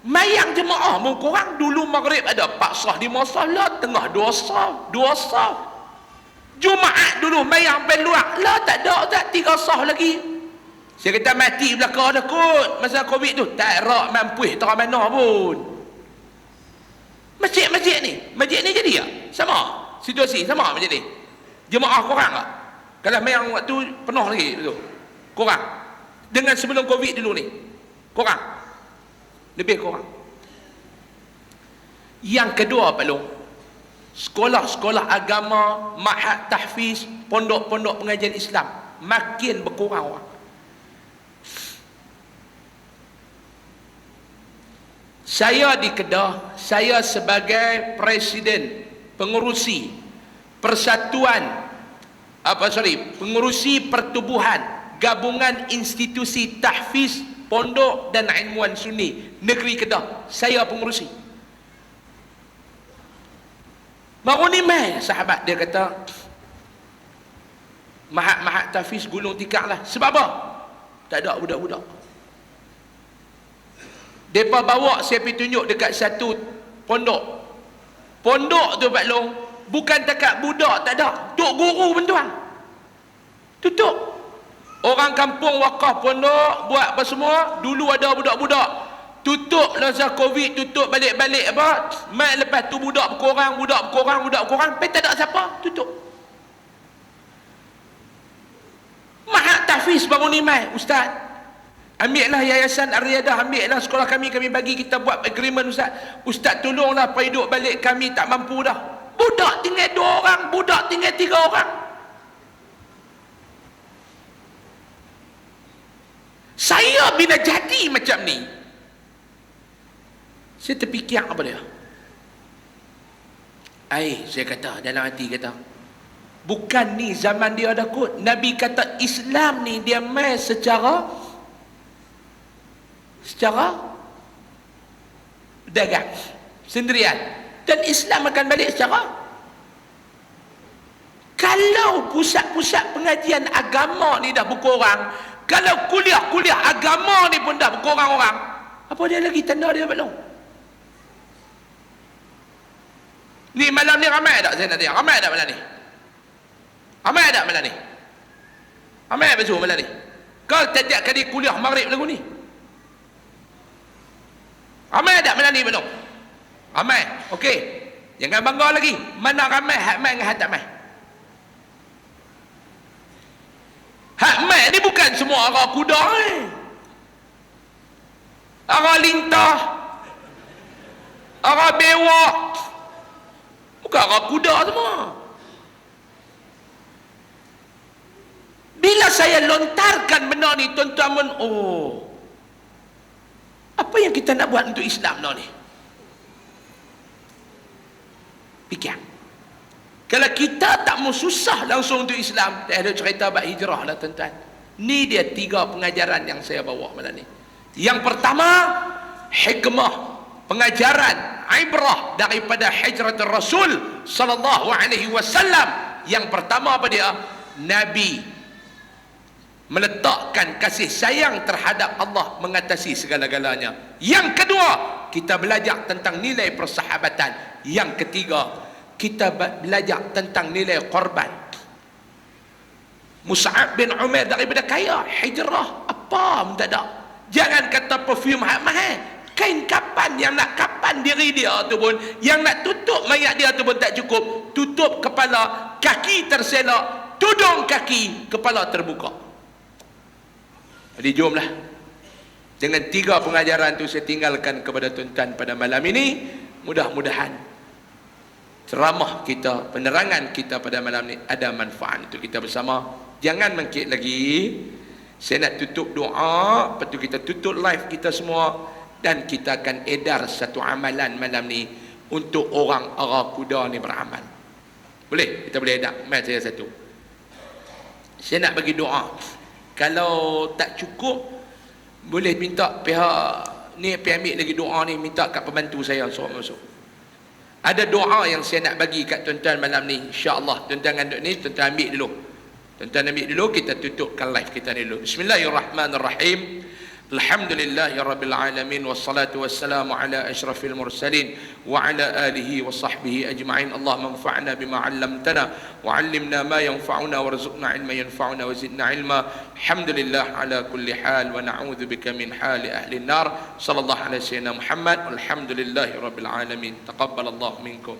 Mayang jemaah pun korang dulu maghrib ada 4 sah 5 salat, tengah 2 sah. Jumaat dulu mayang peluang lah tak ada Ustaz, 3 sah lagi. Saya kata mati belakang dah kot masa COVID tu, tak rak mampu tak mana pun. Masjid ni jadi ya sama situasi, sama macam ni. Jemaah korang tak? Kalau mayang waktu penuh lagi betul. Korang dengan sebelum COVID dulu ni, korang lebih korang. Yang kedua Pak Long, sekolah-sekolah agama, mahat tahfiz, pondok-pondok pengajian Islam makin berkurang orang. Saya di Kedah, saya sebagai presiden pengurusi persatuan pengurusi pertubuhan gabungan institusi tahfiz pondok dan ilmuwan sunni negeri Kedah, saya pengurusi. Baru ni mai sahabat dia kata, mahat tahfiz gulung tikar lah. Sebab apa? Tak ada budak-budak. Mereka bawa saya pergi tunjuk dekat satu pondok. Pondok tu Pak Long, bukan takat budak tak ada, tok guru pun tuan. Tutup. Orang kampung wakaf pondok buat apa semua, dulu ada budak-budak. Tutup masa Covid, tutup balik-balik apa. Mai lepas tu budak berkurang, pergi tak ada siapa, tutup. Mahat tahfiz baru ni mai, ustaz. Ambillah Yayasan Ar-Riyadah, ambillah sekolah kami bagi, kita buat agreement ustaz. Ustaz tolonglah hidup balik, kami tak mampu dah. Budak tinggal 2 orang, budak tinggal 3 orang. Saya bila jadi macam ni, saya terfikir apa dia? Saya kata dalam hati kata, bukan ni zaman dia ada kot. Nabi kata Islam ni dia mai secara dagang sendirian, dan Islam akan balik secara. Kalau pusat-pusat pengajian agama ni dah berkurang, kalau kuliah-kuliah agama ni pun dah berkurang orang, apa dia lagi tanda dia belum? Ni malam ni ramai tak saya nak tanya? Ramai tak malam ni? Ramai tak malam ni? Ramai betul malam ni? Kau setiap kali kuliah maghrib lagu ni? Ramai tak malam ni belum? Ramai. Okey. Jangan bangga lagi. Mana ramai hak mai dengan hak tak mai? Hak mai ni bukan semua orang kuda ni. Orang lintah. Orang bewak. Bukan orang kuda semua. Bila saya lontarkan benda ni, tuan-tuan, apa yang kita nak buat untuk Islam ni? Fikir. Kalau kita tak mau susah langsung untuk Islam, tak ada cerita bab hijrah lah tuan-tuan. Ni dia 3 pengajaran yang saya bawa malam ni. Yang pertama, hikmah, pengajaran, ibrah daripada hijratul Rasul sallallahu alaihi wasallam. Yang pertama apa dia? Nabi meletakkan kasih sayang terhadap Allah mengatasi segala-galanya. Yang kedua, kita belajar tentang nilai persahabatan. Yang ketiga, kita belajar tentang nilai korban. Mus'ab bin Umair daripada kaya, hijrah apa pun tak ada. Jangan kata perfume mahal, kain kapan yang nak kapan diri dia tu pun, yang nak tutup mayat dia tu pun tak cukup. Tutup kepala, kaki terselak, tudung kaki, kepala terbuka. Jadi jomlah, dengan 3 pengajaran tu saya tinggalkan kepada tuan-tuan pada malam ini. Mudah-mudahan ceramah kita, penerangan kita pada malam ni ada manfaat untuk kita bersama. Jangan mengkit lagi. Saya nak tutup doa, lepas tu kita tutup live kita semua, dan kita akan edar satu amalan malam ni untuk orang Arab Kuda ni beramal. Boleh? Kita boleh edar. Mari saya satu. Saya nak bagi doa. Kalau tak cukup, boleh minta pihak ni pergi ambil lagi doa ni, minta kat pembantu saya suruh masuk. Ada doa yang saya nak bagi kat tuan-tuan malam ni, insya-Allah. Tuan-tuan anduk ni, tuan-tuan ambil dulu. Tuan-tuan ambil dulu, kita tutupkan live kita ni dulu. Bismillahirrahmanirrahim. Alhamdulillahirabbil alamin, wassalatu wassalamu ala asyrafil mursalin wa ala alihi wa sahbihi ajma'in. Allahumma anfa'na bima 'allamtana wa 'allimna ma yanfa'una warzuqna 'ilman yanfa'una wa zidna 'ilma. Alhamdulillah ala kulli hal wa na'udzubika min hali ahli an-nar. Sallallahu alaihi wasallam Muhammad. Alhamdulillahirabbil alamin. Taqabbalallahu minkum.